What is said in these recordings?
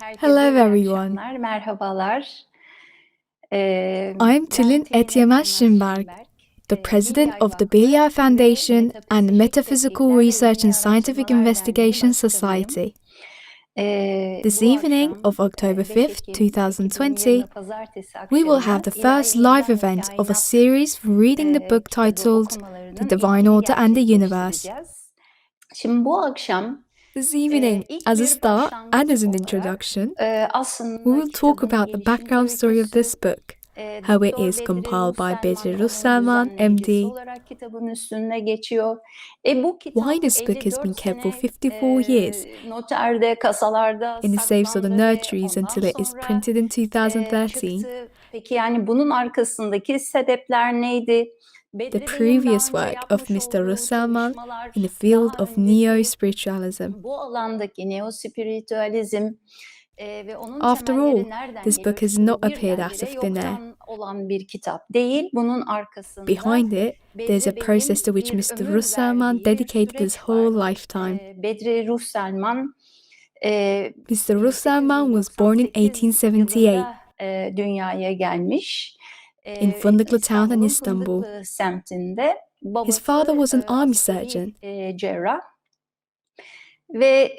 Hello Herkese iyi everyone. akşamlar, merhabalar. I'm Ben Tülin Tülin Etyemez Etyemez Schimberg, Schimberg, the president Bilyay of the Vakfı Bilyay ve Foundation and Metaphysical Tetkikler ve Research and İlmi Scientific Araştırmalar Derneği Investigation Başkanıyım. Society. This Bu evening akşam of October 5 5th, Ekim 2020, 2020 Pazartesi we will have akşamı the İlahi first live İmza event of a Kainat series for reading the book kitabı titled The okumalarının Divine ilkini Order and the Universe. gerçekleştireceğiz. Şimdi bu akşam This evening, ilk as a bir start and başlangıç as an olarak introduction, aslında we will talk kitabın about the gelişim background story of öyküsü, this book, how it Doktor is Bedri compiled by Russelman Bedri onun Russelman, düzenleyicisi MD, olarak kitabın üstüne geçiyor. Bu why kitap this book has been 54 kept for sene 54 years noterde, kasalarda in the safes of the saklandı ve nurseries ondan until it is sonra printed in 2013. çıktı. Peki yani bunun arkasındaki sebepler neydi? The Bedri Bey'in daha previous önce work of yapmış Mr. olduğu Russelman çalışmalar, in the field daha of önceki neo-spiritualism. bu alandaki neospiritüalizm ve onun After all, temelleri nereden this book geliyor? has Çünkü not bu appeared out birdenbire of thin air. yoktan olan bir kitap değil. Bunun arkasında Behind it, there's a Bedri process to Bey'in which bir Mr. ömür Russelman verdiği bir dedicated his süreç whole var. lifetime. Bedri Russelman Mr. Russelman was born in 1898 1878 yılında dünyaya gelmiş. in Fındıklı town in İstanbul'un Istanbul. Fındıklı semtinde. His father Babası was an army askeri surgeon, cerrah. Ve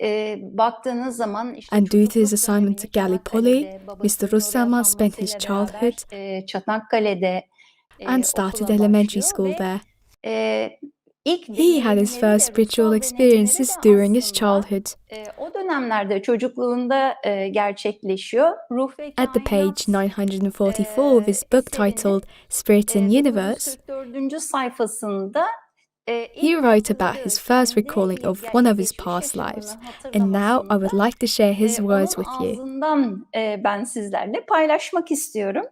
baktığınız zaman işte and due to his çocukluk assignment to dönemini Gallipoli, Çanakkale'de Mr. babasının oraya Russelman spent his atanmasıyla beraber childhood Çanakkale'de and started okula elementary başlıyor school ve there. ilk He had his deneyimleri first de spiritual ruhsal deneyimleri de experiences during his aslında childhood. o dönemlerde çocukluğunda gerçekleşiyor. Ruh ve At the page Kainat 944 of his book eserinin titled Spirit and Universe, 944. sayfasında he ilk wrote about hatırladığı, his first kendi recalling of one of his gerçekleşmiş past lives, yaşamını and now I hatırlamasında would like to share his words onun with you. ağzından ben sizlerle paylaşmak istiyorum.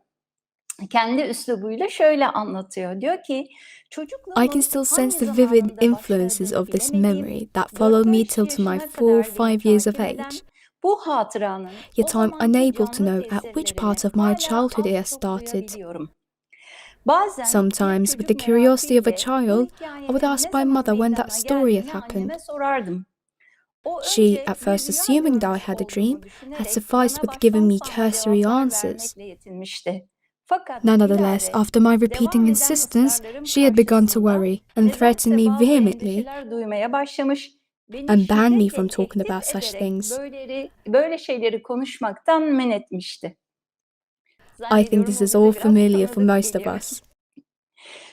Kendi üslubuyla şöyle anlatıyor. Diyor ki, I çocukluğumun can still hangi sense the vivid zamanında influences başladığını of this bilemediğim, memory that followed me till to my 4-5 yaşına 4 kadar beni 5 years of takip age. eden bu hatıranın o Yet I'm zamanki unable to canlı know at which tesirlerini part of my hala childhood it az has çok started. duyabiliyorum. Bazen bir Sometimes, with the çocuk curiosity of a merakı ile bu child, I would hikayenin ask ne my zaman mother when that meydana story had geldiğini happened. anneme sorardım. O She, önce at bir first rüya assuming that I görmüş had a dream, olduğumu had düşünerek sufficed bana with giving baştan me sona cursory cevaplar answers. vermekle yetinmişti. Fakat Nonetheless, bilare after my repeating devam eden insistence, ısrarlarım she had begun to karşısında worry and threatened nedense me bazı vehemently endişeler duymaya başlamış. Beni and banned me şiddetle from talking tehdit about such ederek things. böyle şeyleri konuşmaktan men etmişti. I think this is all familiar for most of us.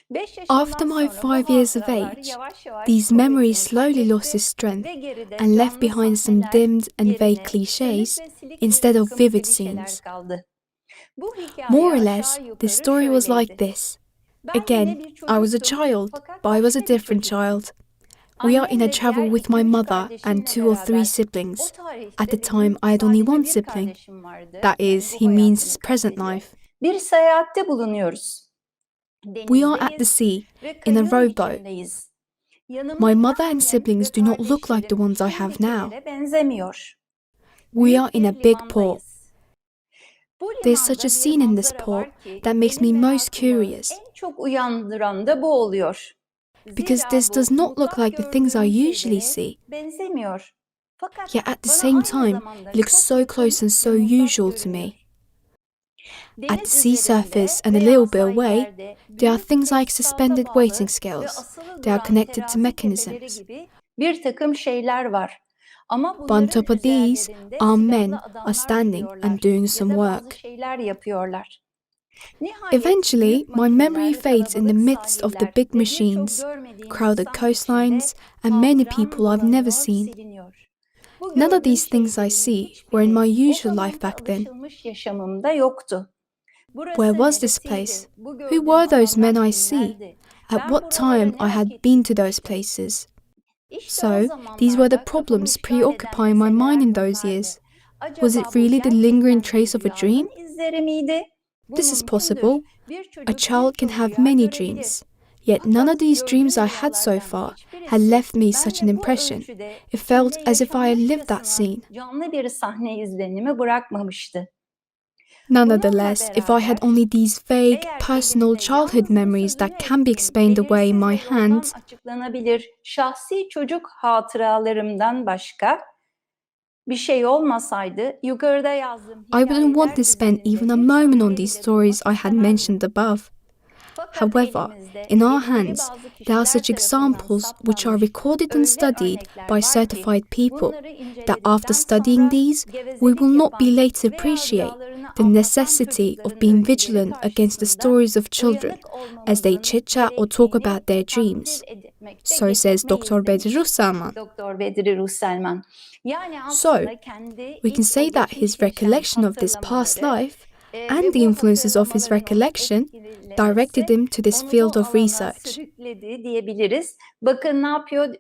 5 After yaşından my sonra 5 bu years of hatıralar age, yavaş yavaş these memories kuvvetini slowly lost kaybetti their strength ve geride and left canlı behind some sahneler dimmed and vague yerine cliches sönük ve silik bir instead of takım vivid klişeler scenes. kaldı. Bu hikaye More or aşağı less, the yukarı story was like şöyleydi. this. Ben Again, yine bir I was a çocuktum child, fakat but I was a başka bir different çocuktum. child. We are in a Annemle travel diğer with my 2-3 mother and kardeşimle 2 or 3 beraber. O siblings. At the tarihte time, benim I had only sadece one bir sibling. kardeşim vardı. That Yani is, bu he means hayatını his present kastediyor. life. Bir seyahatte bulunuyoruz. We are at the Denizdeyiz sea, ve in a kayığın rowboat. içindeyiz. My Yanımdaki mother and annem siblings ve do not look like the kardeşlerim ones I have now. şimdikilere benzemiyor. We are Büyük in bir a big port. limandayız. Bu There's such a limanda bir scene in this manzara port var ki that makes me benim most merakımı curious, en çok uyandıran da bu oluyor. because Zira this does bu not look mutlak like the things I gördüğüm usually şeylere see. benzemiyor. Fakat Yet at the bana same aynı time, zamanda it looks çok so yakın close and ve so mutlak usual to me. görünüyor. At the Deniz sea üzerinde surface and a veya little bit away, sahillerde there are büyük things like tesisata suspended bağlı waiting ve scales. asılı They are duran connected to terazi tepeleri mechanisms. gibi bir takım şeyler var. Ama But on bunların top of these, üzerlerinde armed men silahlı are adamlar standing and duruyorlar doing ya some da bazı work. şeyler yapıyorlar. Nihayet Eventually, büyük my memory makineler, fades in the kalabalık midst of the sahiller big ve birçok machines, görmediğim crowded insan içinde coastlines, and many hatıram people I've never bulanıyor, seen. siliniyor. Bu None of gördüğüm these things I şeylerin see were in my hiçbiri o usual life zamanki back then. alışılmış yaşamımda yoktu. Where Burası was this place? neresiydi? Bu Who gördüğüm were those men adamlar I see? kimlerdi? At Ben what buralara time ne I had vakit been to those gitmiştim? places? İşte o So, these were the zamanlarda kafamı problems işgal eden preoccupying my mind meseleler in those bunlardı. years. Was it Acaba bu really the lingering gerçekten trace bir of a dream? rüyanın izleri miydi? Bu This is mümkündür. possible. Bir A çocuk child can birçok have rüya many görebilir. dreams. Yet none of Fakat these dreams gördüğüm I had so rüyalardan far had hiçbirisi left me such an bende bu impression. ölçüde It felt içinde as if I had lived that yaşanmışçasına scene. canlı bir sahne izlenimi bırakmamıştı. Nonetheless, Bununla if I had beraber only these vague, eğer personal elimde childhood yalnız bu memories sözünü that can be ettiğim explained away in my belirsiz ve yoldan hand, açıklanabilir şahsi çocuk hatıralarımdan başka bir şey olmasaydı yukarıda yazdığım I wouldn't want to hikayeler spend even a üzerinde bir moment on sahne these yaratmak stories I had istemezdim. mentioned above. Fakat However, elimizde in our belirli hands, bazı there are kişiler such tarafından examples which are saptanmış recorded and öyle studied örnekler by var ki certified people bunları that after inceledikten studying sonra these, we gevezelik will not be yapan late to veya appreciate rüyalarını the anlatan necessity of çocukların being öyküleri vigilant against the karşısında stories of children uyanık as they olmamızın chit-chat or talk gerektiğini about their dreams. takdir etmekte So says gecikmeyiz Dr. Bedri demiş Salman. Doktor Bedri Ruhselman. Yani So, aslında kendi we can ilk say o that his geçmiş yaşam recollection of this past hatırlamaları life ve and the bu influences of his hatırlamaların onu recollection etkilemesi directed him to this onu field bu of alana research. sürükledi diyebiliriz. Bakın ne yapıyor?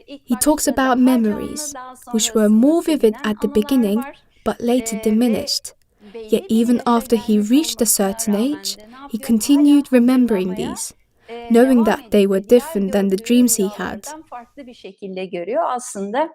İlk He talks başta about daha memories, canlı, daha which were sonrasında more vivid silinen at the anılar beginning var. but later Ve diminished. Yet belli bir even yaşa after he gelmiş reached a olmasına certain rağmen age, de ne he yapıyor? continued Hala remembering hatırlamaya these, knowing devam that they ediyor were ve diğer different than the gördüğü dreams he had. rüyalardan farklı bir şekilde görüyor. Aslında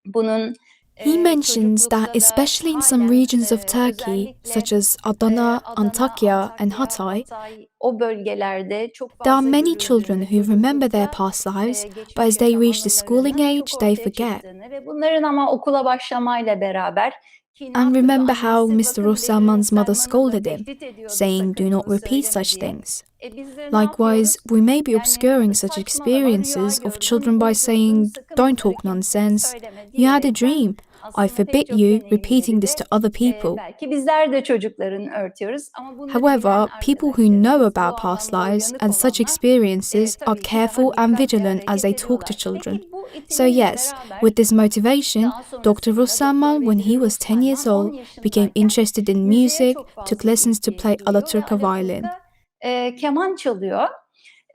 bunun He mentions that, çocuklukta da especially in some halen regions of Turkey, özellikle such as Adana, Adana, Antakya, and Antakya, Hatay, Hatay o bölgelerde çok there are fazla many children görüldüğünü, who remember their çocuklukta past lives, but geçmiş as they yaşam reach the schooling anılarının age, çok they ortaya forget. çıktığını ve bunların ama okula başlamayla beraber ki ne And yapıyordu? remember how Annesi Mr. bakın Bedri Ruhselman's mother Ruhselman'ı da scolded him, tehdit ediyordu saying, "Do sakın not bunu repeat söyleme such diye. things." Biz de ne Likewise, yapıyoruz? we may be Yani obscuring such saçmalama rüya experiences of gördüm, children by uydurdum, saying, sakın "Don't bunları talk kimseye nonsense. söyleme You had a diyerekten dream. I aslında pek forbid çok you deneyimleri repeating this de to other people." belki bizler de çocukların örtüyoruz ama bunları bilen However, people who know arkadaşlarımız, bu about past anlamda lives uyanık and such olanlar experiences are tabii ki careful daha and dikkatli vigilant as they hareket talk to ediyorlar. children. Peki bu So itimiyle yes, beraber with this motivation, daha Dr. sonrasında Ruhselman, Doktor when he Bedri was 10 years Ruhselman 10 old, became yaşındayken interested in müziğe music, çok took fazla lessons to ilgi play duyuyor ve Alaturka violin. Alaturka keman çalıyor.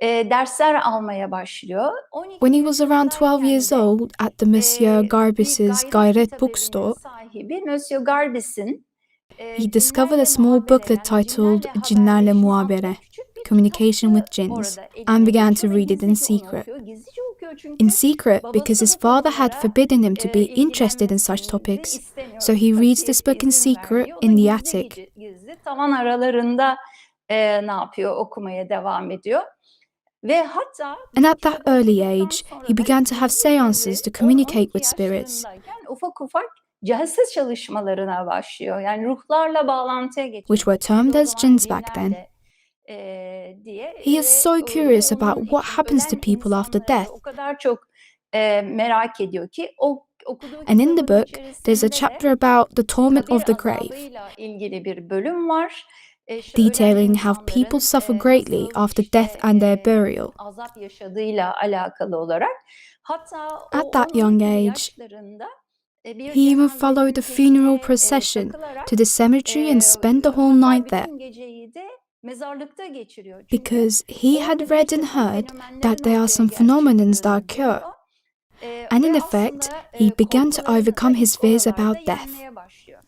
Dersler almaya başlıyor. 12 When he was around 12 years yaşındayken de old, at the Monsieur bir Garbis's gayret Gayret kitabevinin bookstore, sahibi Monsieur Garbis'in he discovered a cinlerle small booklet muhabereler, titled cinlerle Cinlerle haberleşme adlı Muhabere, küçük bir Communication kitabı with Jinns, orada and eline began geçiyor to ve read it in gizlice onu secret. okuyor. Gizlice okuyor In çünkü secret, because babası his bu father had konulara forbidden him to be interested in such ilgilenmesini topics, istemiyor. so he reads Tabii this book in izin secret vermiyor. in Onu the gizli attic. gizli tavan aralarında ne yapıyor? Okumaya devam ediyor. Ve hatta And bu at that kitabı early okuduktan age, sonra he da began to have gizli seances to gizli communicate 10-12 with spirits, yaşlarındayken ufak ufak celse çalışmalarına başlıyor. Yani ruhlarla bağlantıya which geçiyor. were Tabii termed o as zaman jinns back then. cinlerle diye He is ve so curious onun about what için happens to ölen people after insanları death. o kadar çok merak ediyor ki o okuduğu And in the kitabın book, there's a içerisinde de chapter about the torment of kabir the grave, azabıyla ilgili bir bölüm var. İşte ölen detailing how people insanların suffer greatly nasıl after işte death and their burial. azap yaşadığıyla alakalı olarak. Hatta At o that young 10-12 age, yaşlarında bir he even followed the cenazenin funeral peşine procession takılarak to the cemetery and spent the whole hatta night there, bütün geceyi de mezarlıkta geçiriyor. Çünkü because he had orada bir read and takım heard fenomenlerin that there are ortaya some phenomenons that gerçekleştiğini occur. görüyor. And in Ve effect, aslında he began to korkularını da overcome his ilk fears oralarda about death. yenmeye başlıyor.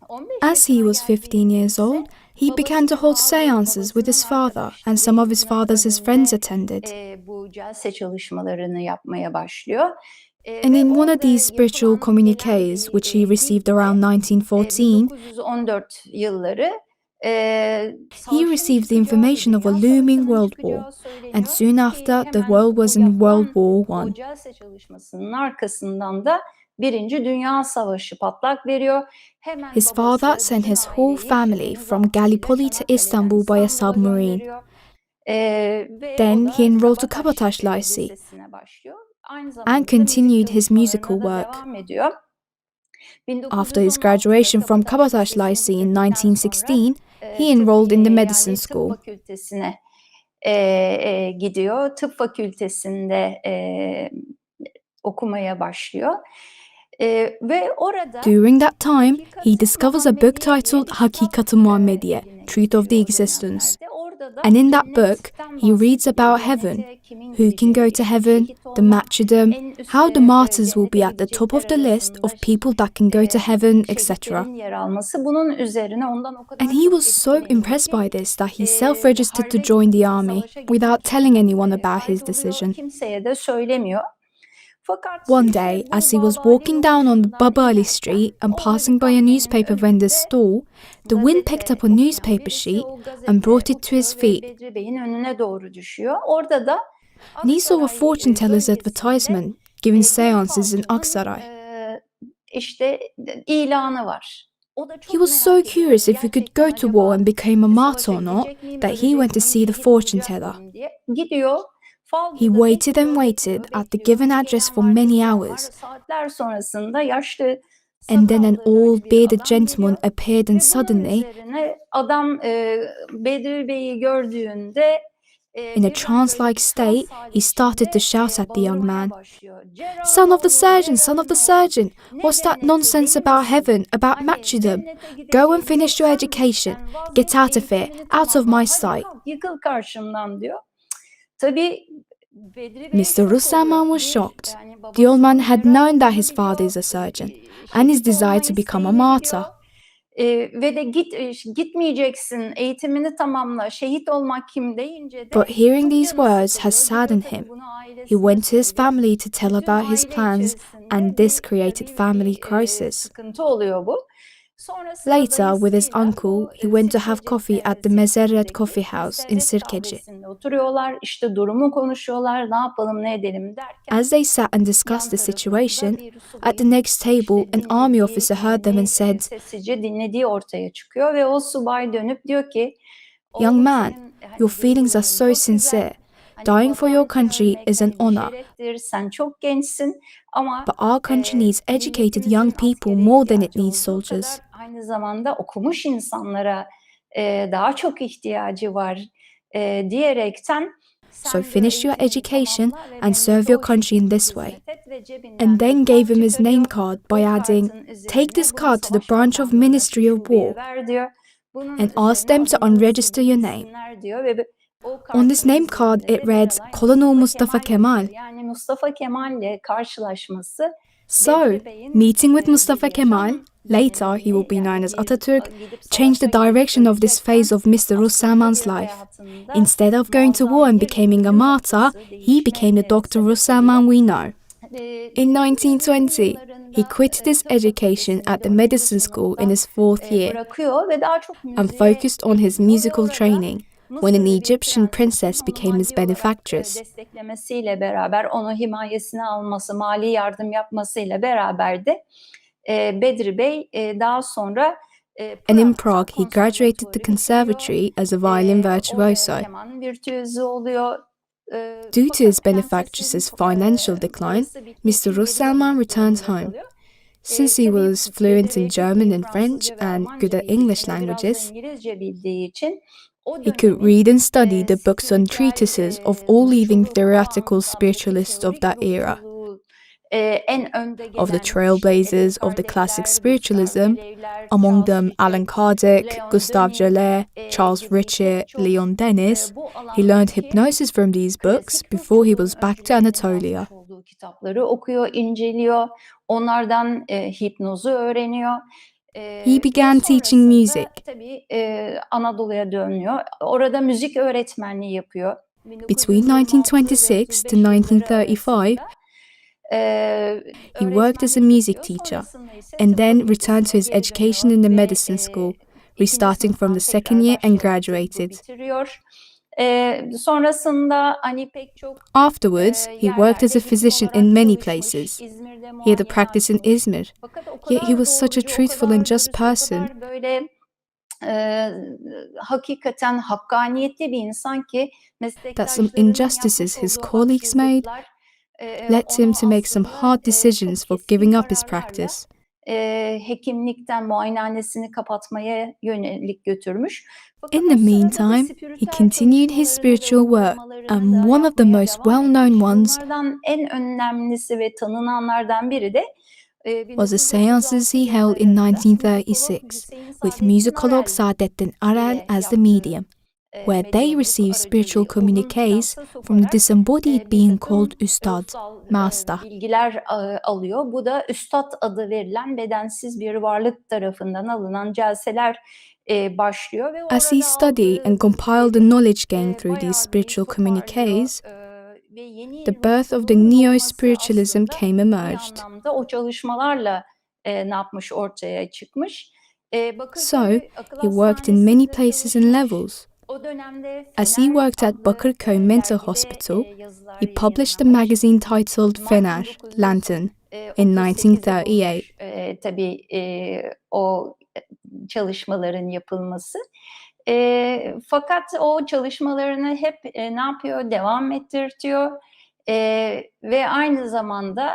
15 As he yaşına was 15 geldiğinde years ise old, he began to babası ve hold bazı seances with his babasının father, and arkadaşları, some of his ikna father's friends önünde attended. bu celse çalışmalarını yapmaya başlıyor. And Ve in one of orada these spiritual yapılan communiques, genel which he received bilgi around 1914, 1914 yılları he savaşın received the çıkacağı, bir information of a dünya looming savaşının world war, çıkacağı and söyleniyor soon ki after, the hemen world bu was in World yapılan War o I. celse çalışmasının arkasından da Birinci Dünya Savaşı patlak veriyor. Hemen His father babası sent bütün his whole aileyi family denizaltıyla from Gallipoli to Çanakkale'den Istanbul by a İstanbul'a submarine. gönderiyor. Ve Then o he da enrolled to Kabataş Kabataş Lycée Lisesi'ne başlıyor. Aynı and zamanda da müzik continued his musical çalışmalarına da work. devam ediyor. After his 1916'da graduation from Kabataş Kabataş Lisesi'ni Lycée in bitirdikten sonra 1916, he enrolled in the medicine Eyalet Tıp school. Fakültesine gidiyor. Tıp Fakültesi'nde okumaya başlıyor. Ve orada During that time, he Hakikat-ı discovers a book Muhammediye diye titled bir kitap Hakikat-ı Muhammediye, eline Truth of the geçiyor o Existence. dönemlerde. Orada da And in that book, cennetten he reads bahsediliyor. about heaven, Cennete kimin who can gideceği, go to işte heaven, şehit the olmak, martyrdom, en how the üstte martyrs will be cennete at the top of gidecekler the list arasında of people that can go to heaven, etc. şehitlerin yer alması. Bunun üzerine ondan o And kadar he çok was so etkileniyor impressed ki by this that he self-registered to harbe join the gitmek, army savaşa without gitmek telling için anyone about his kaydoluyor. decision. Kimseye de söylemiyor. Fakat One işte day, bu as he was Babali walking down on yokuşundan Baba Ali inerken Street and orada bir passing by a kahvenin newspaper vendor's önünde stall, the wind picked gazete up a okuyan newspaper birisi sheet o and gazeteyi brought it to his okuyor ve feet. Bedri Bey'in önüne doğru düşüyor. Orada da And he saw a Aksaray fortune teller's bölgesinde advertisement giving bir seances in falcının Aksaray. işte ilanı var. O da He çok was so merak ediyor. curious if he could go Gerçekten to war acaba and become a martyr or savaşa not gidecek miyim, that he ölecek went to miyim, see the şehit fortune olacak teller. mıyım diye. Gidiyor, He falcıda waited and bekliyor, waited bekliyor, at the bekliyor. given Ne address gelen for var, ne many giden var. hours, Saatler sonrasında yaşlı and then an sakallı old böyle bir bearded adam gentleman geliyor appeared and ve bunun suddenly, üzerine adam Bedri Bey'i gördüğünde in a birden böyle trance-like bir trans state, hali he started to içinde shout at the young bağırmaya man, başlıyor. "Son of the Cerrahinoğlu, surgeon, son of the Cerrahinoğlu, surgeon, ne what's that cenneti, nonsense deli about misin? heaven, about Hani matchdom? cennete Go and gideceğin finish your yoksan education. gitten Get vazgeç, out of here, eğitimini out of tamamla, my hadi sight." kalk yıkıl karşımdan diyor. Tabii Bedri Bey Mr. şok oluyor. Russelman was Bir, shocked. yani The old man babasının had known that his cerrahlığını father is biliyor, a surgeon, and his şehit olma desire to become a isteğini martyr. biliyor. Ve de gitmeyeceksin, eğitimini tamamla, şehit olmak kim deyince de But hearing çok these canı words sıkılıyor. has Gidiyor saddened tabii him. bunu He ailesine went to his söylüyor. family to tell Bütün about his aile plans, içerisinde and this bir created tabii family bir crisis. sıkıntı oluyor bu. Sonrasında Later, with his dayısıyla uncle, bu he went to have coffee at the Mezeret Sirkeci'deki Coffee House in Meseret Sirkeci. kahvesinde oturuyorlar. İşte durumu konuşuyorlar. Ne yapalım, ne edelim derken As they sat and yan discussed the tarafında situation, bir at the subayın next table, işte an army officer heard them and said, sessizce dinlediği ortaya çıkıyor ve o subay dönüp diyor ki, "Young oğlum man, senin your hani feelings are duyguların so çok sincere. güzel. Hani Dying for your vatan için country ölmek is an hani bir honor. şereftir. Sen çok gençsin ama But our country needs educated young milletimizin people askere more than it ihtiyacı needs olduğu soldiers. kadar aynı zamanda okumuş insanlara daha çok ihtiyacı var diyerekten So sen diyor finish your eğitimini education tamamla ve and serve memlekete your o country in şekilde this way." hizmet et ve cebinden And bir then kart gave him his name çıkarıyor. card by O adding, kartın "Take this üzerine bunu card to the savaş branch of bakanlığına, şu Ministry of şubeye War ver diyor. Bunun and ask üzerine them to adını unregister your name." silinsinler diyor ve o On this kartın name card üzerinde it de bir read, alay Colonel Mustafa Kemal. yazıyor. Yani Mustafa Kemal'le karşılaşması So, Bedri Bey'in meeting with bir Mustafa Kemal, yaşam later he will be dönemini, known yani as bir Atatürk, gidip changed the savaşa gidip direction of this ölecekken phase of Mr. aslında Russelman's bir life. hayatında Instead of going to war muazzam and bir becoming a dönüm martyr, noktası, he became the değişime Dr. sebep Russelman oluyor. we know. In 1920, he Yıllarında quitted his tıp education fakültesini at the 4. medicine school in his fourth year bırakıyor ve daha çok and müziğe focused on his eğiliyor ve musical orada training when an Mısırlı bir Egyptian prensesin princess onu became his maddi olarak benefactress. desteklemesiyle beraber, onu himayesine alması, mali yardım yapmasıyla beraber de Bedri Bey daha sonra And in Prag'da Prague, he graduated the konservatuvarı conservatory as a violin bitiriyor. virtuoso. Orada keman virtüözü oluyor. Due to his Fakat benefactress's prensesin financial decline, parası bittiği Mr. için geri Russelman dönmek returned durumunda home. kalıyor. Since he Tabii was fluent Bedri in Bey çok German iyi and French Fransızca ve and good at Almanca English bildiği için ve biraz da languages, İngilizce bildiği için o he could dönemin read and study the books and spiritüel treatises of all leading ruhçuluk theoretical bağlamındaki spiritualists of teorik that era, ruhçuluğu en önde of the gelen işte Edwin trailblazers of the classic Kardec'ler, spiritualism, Gustav Galey'ler, among Charles them Alan Richet, Kardec, Leon Gustave Denis Joly, Charles gibi pek Richet, çok Leon Denis. bu He learned alandaki hypnosis from these books klasik before he ruhçuluğun was back to öncülerinin Anatolia. yazmış olduğu kitapları okuyor, inceliyor. Onlardan hipnozu öğreniyor. He began teaching music. Tabii Anadolu'ya dönüyor. Orada müzik öğretmenliği yapıyor. Between 1926 to 1935, he worked as a music teacher and then returned to his education in the medicine school, restarting from the second year and graduated. Sonrasında hani pek çok Afterwards, he worked as a physician in many places. He had a practice in Izmir, yet he was such a truthful and just person. Böyle hakikaten hakkaniyetli bir insan ki That some injustices his colleagues made led him to make some hard decisions for giving up his practice. Hekimlikten muayenehanesini kapatmaya yönelik götürmüş. In the meantime, he continued his spiritual work, and one of the most well-known ones en önemlisi ve tanınanlardan biri de was the seances he held in 1936 with musicolog Saadettin Aral as the medium, where they received spiritual communiques from the disembodied being called Üstad, Master. Bilgiler alıyor. Bu da Üstad adı verilen bedensiz bir varlık tarafından alınan celseler başlıyor ve As he studied and compiled the knowledge gained through these spiritual communiques, the birth of the neo-spiritualism came emerged. O çalışmalarla ne yapmış, ortaya çıkmış. So, he worked in many places and levels. As he worked at Bakırköy Mental Hospital, he published a magazine titled Fener, Lantern, in 38'i 1938. bulmuş tabii o çalışmaların yapılması. Fakat o çalışmalarını hep ne yapıyor? Devam ettirtiyor ve aynı zamanda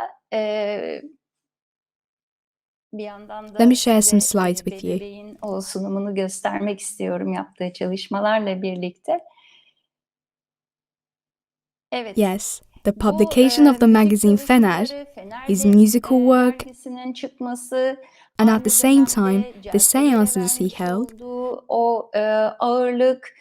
bir yandan Let me da share some size slides with you. Bedri Bey'in o sunumunu göstermek istiyorum yaptığı çalışmalarla birlikte. Evet. Yes, the Bu publication of the müzik magazine Fener, çalışmaları, Fener his musical work, dergisinin çıkması, and at the aynı same time, dönemde the cerselere seances he vermiş held, olduğu o ağırlık,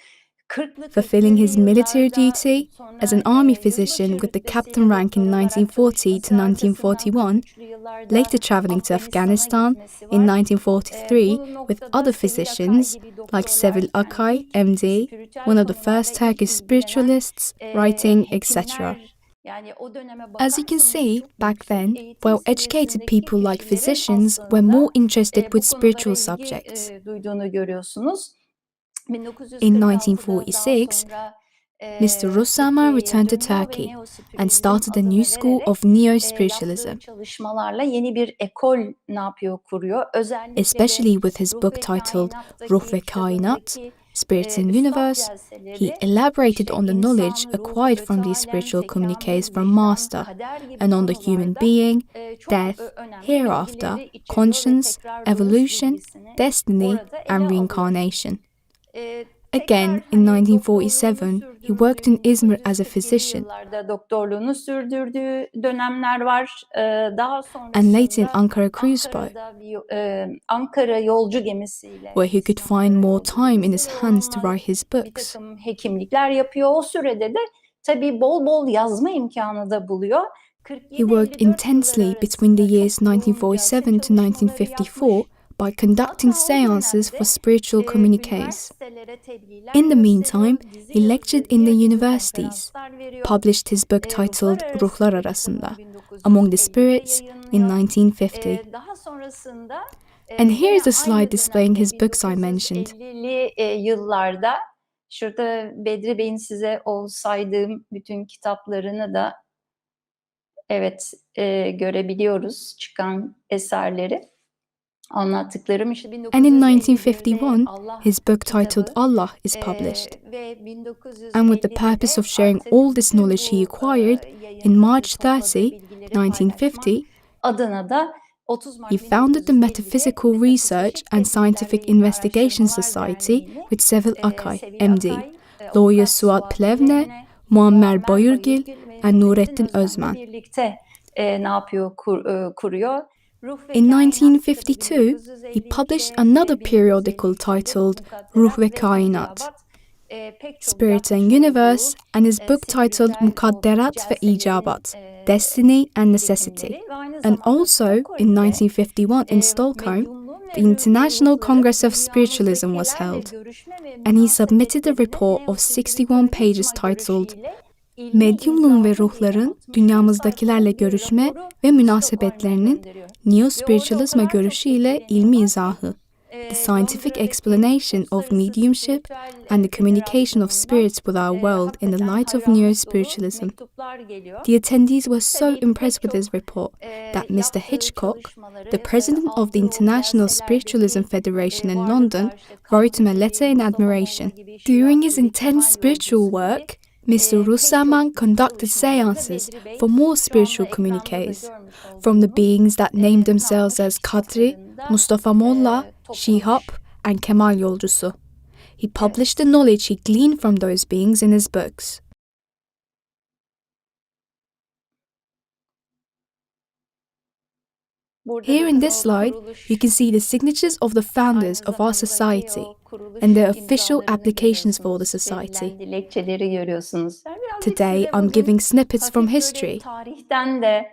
40'lı fulfilling his 41'li military yıllarda duty as an sonra army yılbaşı physician with the captain rütbesiyle rank in doktor olarak 1940 to çalışması, arkasından 1941, 43'lü yıllarda later travelling to Afganistan'a Afghanistan gitmesi in var. 1943 Bu with noktada other Sevil Akay physicians gibi like doktorlar, Sevil yani Akay, ilk MD, spiritüel one of the konularla first ilk Turkish ilgilenen spiritualists, writing, etc. hekimler, yani o döneme As you can bakarsanız see, çok back yüksek then, eğitim well-educated seviyesindeki people like kişilerin physicians were aslında more interested bu with konulara spiritual ilgi subjects. duyduğunu görüyorsunuz. In 1946'da daha 1946, sonra Mr. Russama Türkiye'ye returned to dönüyor ve Turkey and neo-spiritualizm started a new adını school vererek of neo-spiritualism, yaptığı çalışmalarla yeni bir ekol ne yapıyor, kuruyor. Özellikle de especially with his Ruh book ve titled Kainat'taki Ruh ve Kainat, kitabındaki Spirits and üstad Universe. He celseleri, elaborated işte on the knowledge insan, ruh, acquired öte from these alem, spiritual communiques tekamül, from vicdan, Master kader gibi and on the human konularda being, çok death, önemli hereafter, bilgileri içeriyor ve conscience, tekrar dönüş evolution, bilgisini destiny, orada ele and alıyor. reincarnation. Again, Tekrar in hani 1947, he worked in Izmir as a 1940'lı physician, yıllarda doktorluğunu sürdürdüğü dönemler var. Daha and later in sonrasında Ankara cruise boat, Ankara'da bir Ankara yolcu gemisiyle, where he could eski find Ankara more yolcu time in his gemisiyle hands to onunla write his bir books. takım hekimlikler yapıyor. O sürede de tabii bol bol yazma imkanı da buluyor. He worked 47-54 yılları intensely between the arasında years çok yoğunca 1947 set to çalışmaları 1954 yapmış. by conducting Hatta o seances for dönemde spiritual communiques. üniversitelere tebliğler In the meantime, gösteriyor, dizi he lectured in the yazıyor, dizi universities, konferanslar veriyor. published his book Ruhlar titled Arası Ruhlar bir Arasında, kitabını Among the 1950'de Spirits in yayınlıyor. 1950. Daha sonrasında And here gene is a slide aynı displaying dönemde his books I mentioned. 1950'li yıllarda şurada Bedri Bey'in size o saydığım bütün kitaplarını da evet görebiliyoruz, çıkan eserleri. Anlattıklarım işte And in 1951'de 1951, Allah his book titled kitabı Allah is published. ve And with the purpose of sharing all this knowledge he acquired, in March 30, 1950, adına da 30 Mart he founded the 1950'de Metaphysical Research and Scientific Derneği ve Investigation Araştırmalar Society Derneği'ni with Sevil Akay, Sevil MD, Akay, lawyer avukat Suat Plevne, Plevne, Muammer Bayırgil, ve and Nurettin Özmen'le Özmen. birlikte ne yapıyor, kuruyor. Ruh ve In Kainat, 1952, he published another periodical 1952'de titled Mukadderat Ruh ve ve Kainat, İcabat, pek çok Spirits and yapmış Universe, olduğu and his book titled spiritüel o Mukadderat ve celselerin İcabat, Destiny and Necessity. birikimleri ve aynı And zamanda also, in Stockholm'de 1951 in Stockholm, medyumluğun the ve International ruhların Congress of Spiritualism was dünyamızdakilerle held, görüşme ve and he submitted a münasebetlerini report of 61 pages neo-spiritualizma titled görüşüyle ilmi Medyumluğun ve izahı diye ruhların 61 dünyamızdakilerle sayfalık bir görüşme raporu ve Stockholm'a münasebetlerinin gönderiyor. neo-spiritualizma Ve orada o kadar çok görüşüyle ilmi etkileniyorlar ki izahı, the scientific Londra'daki explanation of Uluslararası mediumship Spiritüel and the communication of Federasyonu'ndan spirits with our world in the hakikaten light of hayranlık dolu neo-spiritualism. mektuplar geliyor. The attendees were so Tabii pek impressed with çok his report that Mr. yaptığı Hitchcock, çalışmaları, the president of the aldığı o International Spiritualism celselerdeki Federation in London, varlıklar, işte wrote him a Kant letter gibi, in Mustafa Molla admiration. gibi, During Şirak his gibi, intense Kemal spiritual Yolcusu gibi work, Mr. pek Russaman çok conducted çalışmalarında seances Bedri Bey for more şu anda spiritual ekranda da communiques görmüş from the olduğunuz beings that named ne themselves yapmış? as Kadri, Kitaplarında Mustafa Molla, Şihab, toplamış. and Kemal Yolcusu. He published Evet. the knowledge he gleaned from those beings in his books. Burada Here in bakın this o slide, kuruluş, you can see the signatures of the founders aynı of our zamandaki society o kuruluş and their official imzalarını applications for the görüyorsunuz. society. Verilen dilekçeleri görüyorsunuz. Yani birazcık Today, size I'm bugün giving snippets from hafif böyle history, tarihten de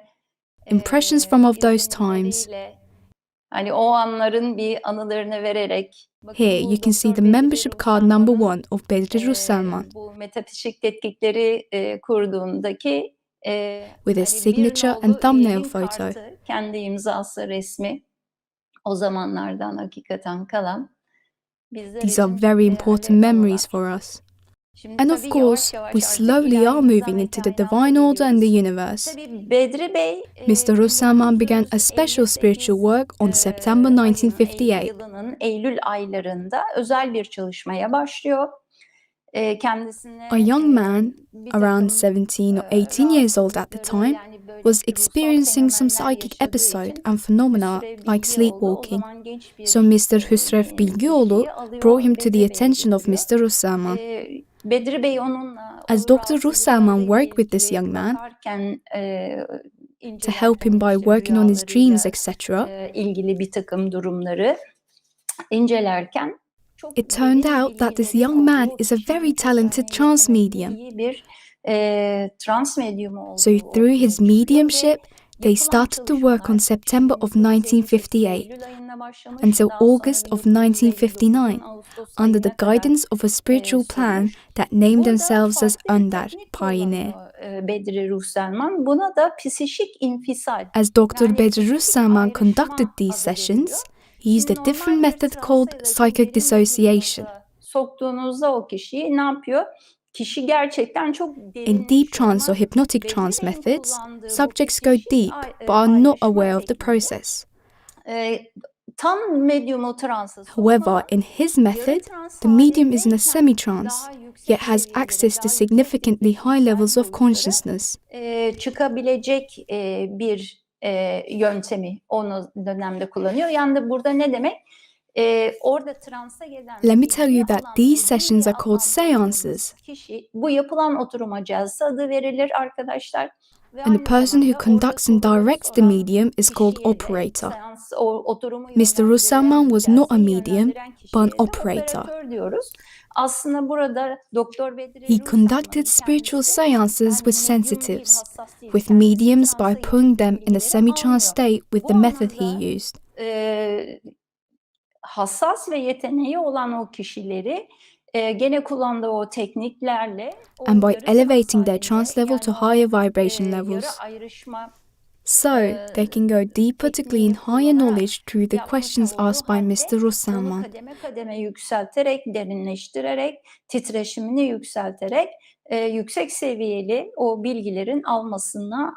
impressions from of those times. isimleriyle hani o anların bir anılarını vererek Here, bakın you bu can see Doktor the Bedri membership card number Russelman'ın 1 of Bedri Russelman, bu metafizik tetkikleri kurduğundaki with his hani bir signature and nolu thumbnail üyenin photo. kartı, kendi imzası, resmi o zamanlardan hakikaten kalan bizler These are için very değerli important memories anılar. for us. Şimdi And tabii of yavaş course, yavaş we artık slowly are ilahi moving nizam ve into the kainata divine order and the geliyoruz. universe. Tabii Bedri Bey Mr. Russelman began a special spiritual 1958 work on September ayının 1958. yılının Eylül aylarında özel bir çalışmaya başlıyor. Kendisine A young man, bir around takım 17 or 18 years old at the rahatsızlıkları, time, yani böyle was ruhsal experiencing some fenomenler psychic yaşadığı episode için and phenomena Hüsrev like Bilgioğlu o sleepwalking. zaman genç So bir Mr. Hüsrev Bilgioğlu kişiyi alıyor, brought him to the Bedri Bey'e attention of getiriyor. Mr. Russelman. Bedri Bey onunla, As onun Dr. Russelman rahatsızlıklarıyla worked with this young ilgili man bakarken, to help incelerken him by işte working on his dreams, rüyalarıyla etc., ilgili bir takım durumları incelerken çok it turned derin out that this bilgilerin young man olduğu, is a kişinin very çok talented hani trance yetenekli, medium. iyi bir trans medyumu So olduğu through ortaya his çıkıyor ve mediumship, they yapılan started to work on çalışmalar September of 1958 1958 Eylül ayında başlamış, until daha sonra August of 1959'un 1959 Ağustos under the ayına kadar guidance of a spiritual plan sürmüş. that named Burada themselves as farklı bir Önder, teknik Pioneer. kullanıyor Bedri Russelman. Buna da psişik infisal, As Dr. yani Bedri psişik Russelman conducted ayrışma these adı veriliyor. sessions, he used Şimdi a different normal bir method called transa ya da çok psychic derin bir dissociation. hipnoza soktuğunuzda o kişiyi ne yapıyor? Kişi gerçekten çok In deep derinleşiyor trance or ama hypnotic Bedri trance Bey'in methods, kullandığı bu subjects go psişik deep but are not ayrışma aware of the tekniği process. tam medyumu transa However, sokmadan in his yarı method, trans the medium is in a halindeyken semi-trance, daha yüksek yet has seviyelere, access to daha yüksek significantly high titreşimsel levels of boyutlara consciousness. çıkabilecek bir yöntemi o dönemde kullanıyor. Yani de burada ne demek? Orada transa gelen, Let me bilgi tell you that alan, these medium sessions diye are called adlandırdığımız seances, kişi, bu yapılan oturuma cazı adı verilir arkadaşlar. Ve and the aynı person who zamanda orada conducts and soruları directs the soran medium is called kişiye de operator. seans oturumu Mr. Russelman yönlendiren, was not a celseyi medium, yönlendiren but an kişiye de operator. operatör diyoruz. Aslında burada Doktor Bedri He conducted Russelman'ın spiritual kendisi seances with yani medyum değil, sensitives, hassas değil. with Kendisi mediums by transa pulling geçip them in a bilgileri semi-trance almıyor. state with Bu the method he anlamda used. hassas ve yeteneği olan o kişileri gene kullandığı o tekniklerle o And by yarı trans elevating their trance halinde, level to yani o higher vibration yarı levels, ayrışma so they can go deeper to glean tekniğini higher kullanarak knowledge through the yapmış questions olduğu asked by halde Mr. onu Russelman. kademe kademe yükselterek, derinleştirerek, titreşimini yükselterek yüksek seviyeli o bilgilerin almasına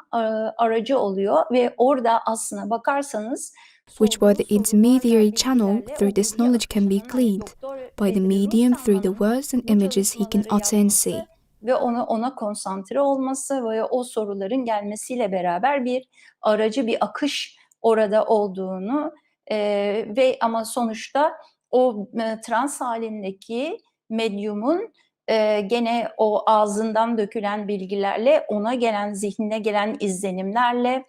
aracı oluyor ve orada aslına bakarsanız Which were the sorduğu intermediary sorularla, channel bilgilerle through o this bilgi knowledge can be akışının, hani gleaned Doktor by the Bedri medium through the Russelman'ın words and bu images he can çalışmaları utter and see. yapması ve ona konsantre olması ve o soruların gelmesiyle beraber bir aracı, bir akış orada olduğunu ve ama sonuçta o trans halindeki medyumun gene o ağzından dökülen bilgilerle, ona gelen, zihnine gelen izlenimlerle,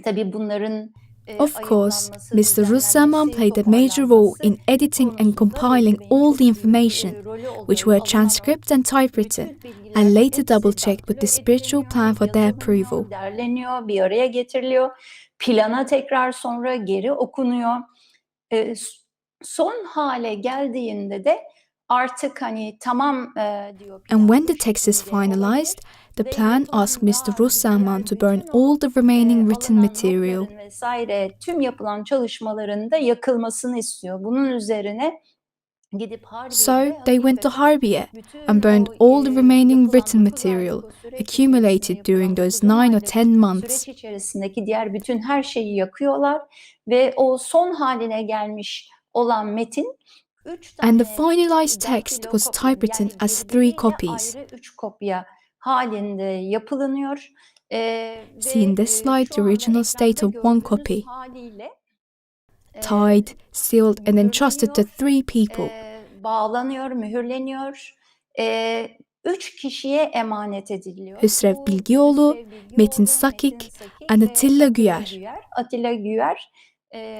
tabii bunların Of course, ayıklanması, Mr. Russelman düzenlenmesi, played a major role toparlanması in editing and konusunda compiling Bedri Bey'in all çok the büyük information, rolü oluyor. which were O zaman o transcribed and typewritten, bütün bilgiler and later hepsi double-checked with the daktilo spiritual plan edileniyor, for their yazılınıyor, approval. derleniyor, bir araya getiriliyor. Plana tekrar sonra geri okunuyor. Son hale geldiğinde de artık hani tamam diyor plan, And when bu the text is şekilde olabilir finalized, the ve plan asked Mr. yapılan Russelman diğer to burn bütün all o the remaining written alınan material. notların vesaire tüm yapılan çalışmaların da yakılmasını istiyor. Bunun üzerine gidip So Harbiye'de they went to hakikaten Harbiye bütün and burned o all the remaining yapılan written 9 aylık material o süreç accumulated içerisinde, during yapılan those 9-10 9 or aylık 10 months. süreç içerisindeki diğer bütün her şeyi yakıyorlar ve o son haline gelmiş olan metin 3 And the tane finalized text daktilo was kopya, typewritten yani as 3 birbiriyle copies. ayrı 3 kopya halinde yapılınıyor. See in this slide the Şu anda original state ekranda of one gördüğünüz copy, haliyle tied, sealed and entrusted to mühürleniyor, 3 people, bağlanıyor, mühürleniyor. 3 kişiye emanet ediliyor. Hüsrev Bu Bilgioğlu, Hüsrev Bilgioğlu, Metin Metin Sakik Sakik and ve Atilla Atilla Güyer. Güyer. Atilla Güyer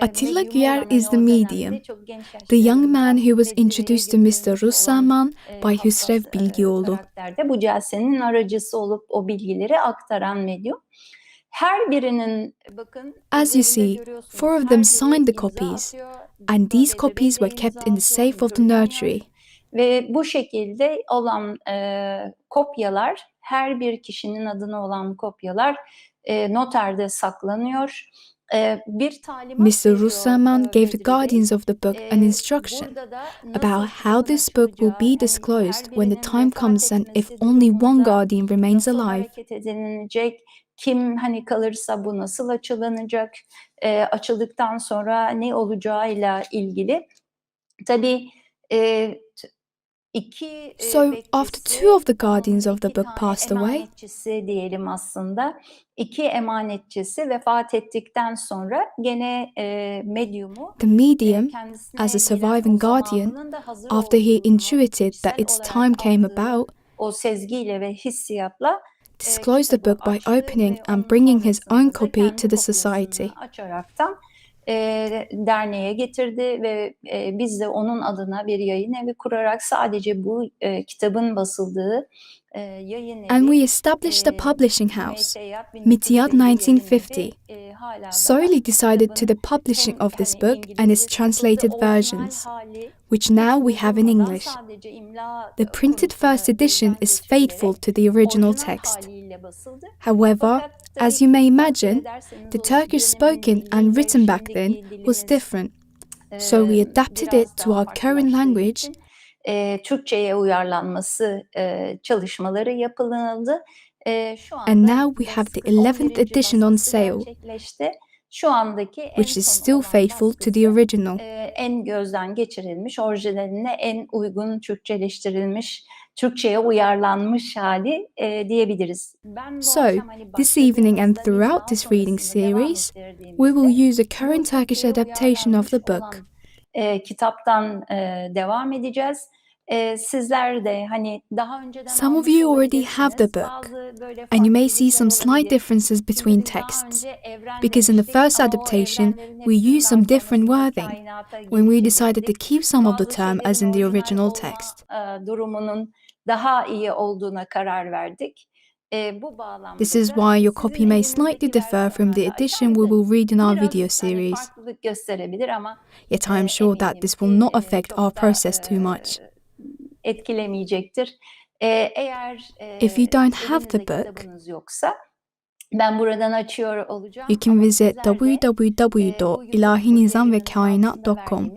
Attila medyumu Güyer olan, is hani the o medium, dönemde çok genç the young yaşlarında man who was Bedri'ye introduced to Mr. götürülmüş olan Russelman by Hüsrev hassas Bilgioğlu. karakterde bu celsenin aracısı olup o bilgileri aktaran medyum. Her birinin bakın As you üzerinde see, görüyorsunuz, 4 of her them biri signed the imza copies, atıyor. and Buna these Bedri Bey copies de were kept imza in the atıyor, safe of the mühürleniyor. nursery. Ve bu şekilde olan kopyalar, her bir kişinin adına olan kopyalar noterde saklanıyor. Bir talimat Mr. veriyor Russellman gave the Vezir Bey. guardians of the book an instruction Burada da about nasıl how yola this book will çıkacağı, be hani disclosed her when the birinin time vefat comes and if etmesi only one durumunda guardian remains nasıl alive. hareket edilecek, kim hani kalırsa bu nasıl açılanacak, açıldıktan sonra ne olacağıyla ilgili. Tabii iki So, after two of the guardians of the iki book tane passed away, emanetçisi diyelim aslında. İki emanetçisi vefat ettikten sonra gene medyumu the medium, kendisine as a gelen surviving o guardian, zamanının da hazır after he olduğunu intuited that içsel its olarak time came aldığı about, o sezgiyle ve hissiyatla disclosed the kitabı book by açtı opening ve and onun bringing his own sonrasında da copy kendi to the kopyasını society. açaraktan derneğe getirdi ve biz de onun adına bir yayın evi kurarak sadece bu kitabın basıldığı yayın evi And we established a publishing house, Müetteyat Mityat 1950 yayın 1950, evi hala da solely decided to kitabın the publishing hem of this hani book and its İngilizcesi translated orijinal versions, hali which hiç now we have in bozulmadan English. sadece imla The printed konusunda first edition gözden is faithful geçirilerek to the original orijinal text. haliyle basıldı. However, Fakat as tabii you may takdir imagine, ederseniz the o Turkish dönemin spoken and diliyle written back then şimdiki was dilimiz different, so we adapted biraz it to daha our current farklılaştığı language, için Türkçe'ye uyarlanması çalışmaları yapıldı. Şu and anda now we have the baskı 11th 11. edition on baskısı sale, gerçekleşti. Şu andaki en which is son still olan faithful to the baskısı original. en gözden geçirilmiş, orijinaline en uygun Türkçeleştirilmiş, Türkçe'ye uyarlanmış hali diyebiliriz. Ben bu So, akşam hani this evening and başladığımızda biz throughout daha this reading sonrasında devam series, we ettirdiğimizde will use a bu current Turkish Türkçe'ye adaptation of uyarlanmış the book. olan kitaptan devam edeceğiz. Sizler de hani daha önceden Some of almış you already have the olabilirsiniz. book, Bazı böyle and you may see farklılıklar some slight olabilir. differences Çünkü between biz daha texts, önce evren because in the demiştik first ama o adaptation, evrenlerin we used hepsini daha some different sonrasında wording kainata when we geri decided to çevirdik. keep some of the Bazı term as şeylerin in the orijinal original olma text. durumunun daha iyi olduğuna karar verdik. Bu This bağlamda is da why your sizin copy may slightly elinizdeki differ from the versiyonlarda edition we aşağıda will read in our video biraz hani series, farklılık gösterebilir ama yet I am sure that eminim this will ki not affect our çok da process too much. etkilemeyecektir. Eğer If you don't have the elinizde book, kitabınız yoksa ben buradan açıyor olacağım you can ama visit sizler de bu YouTube www.ilahinizamvekainat.com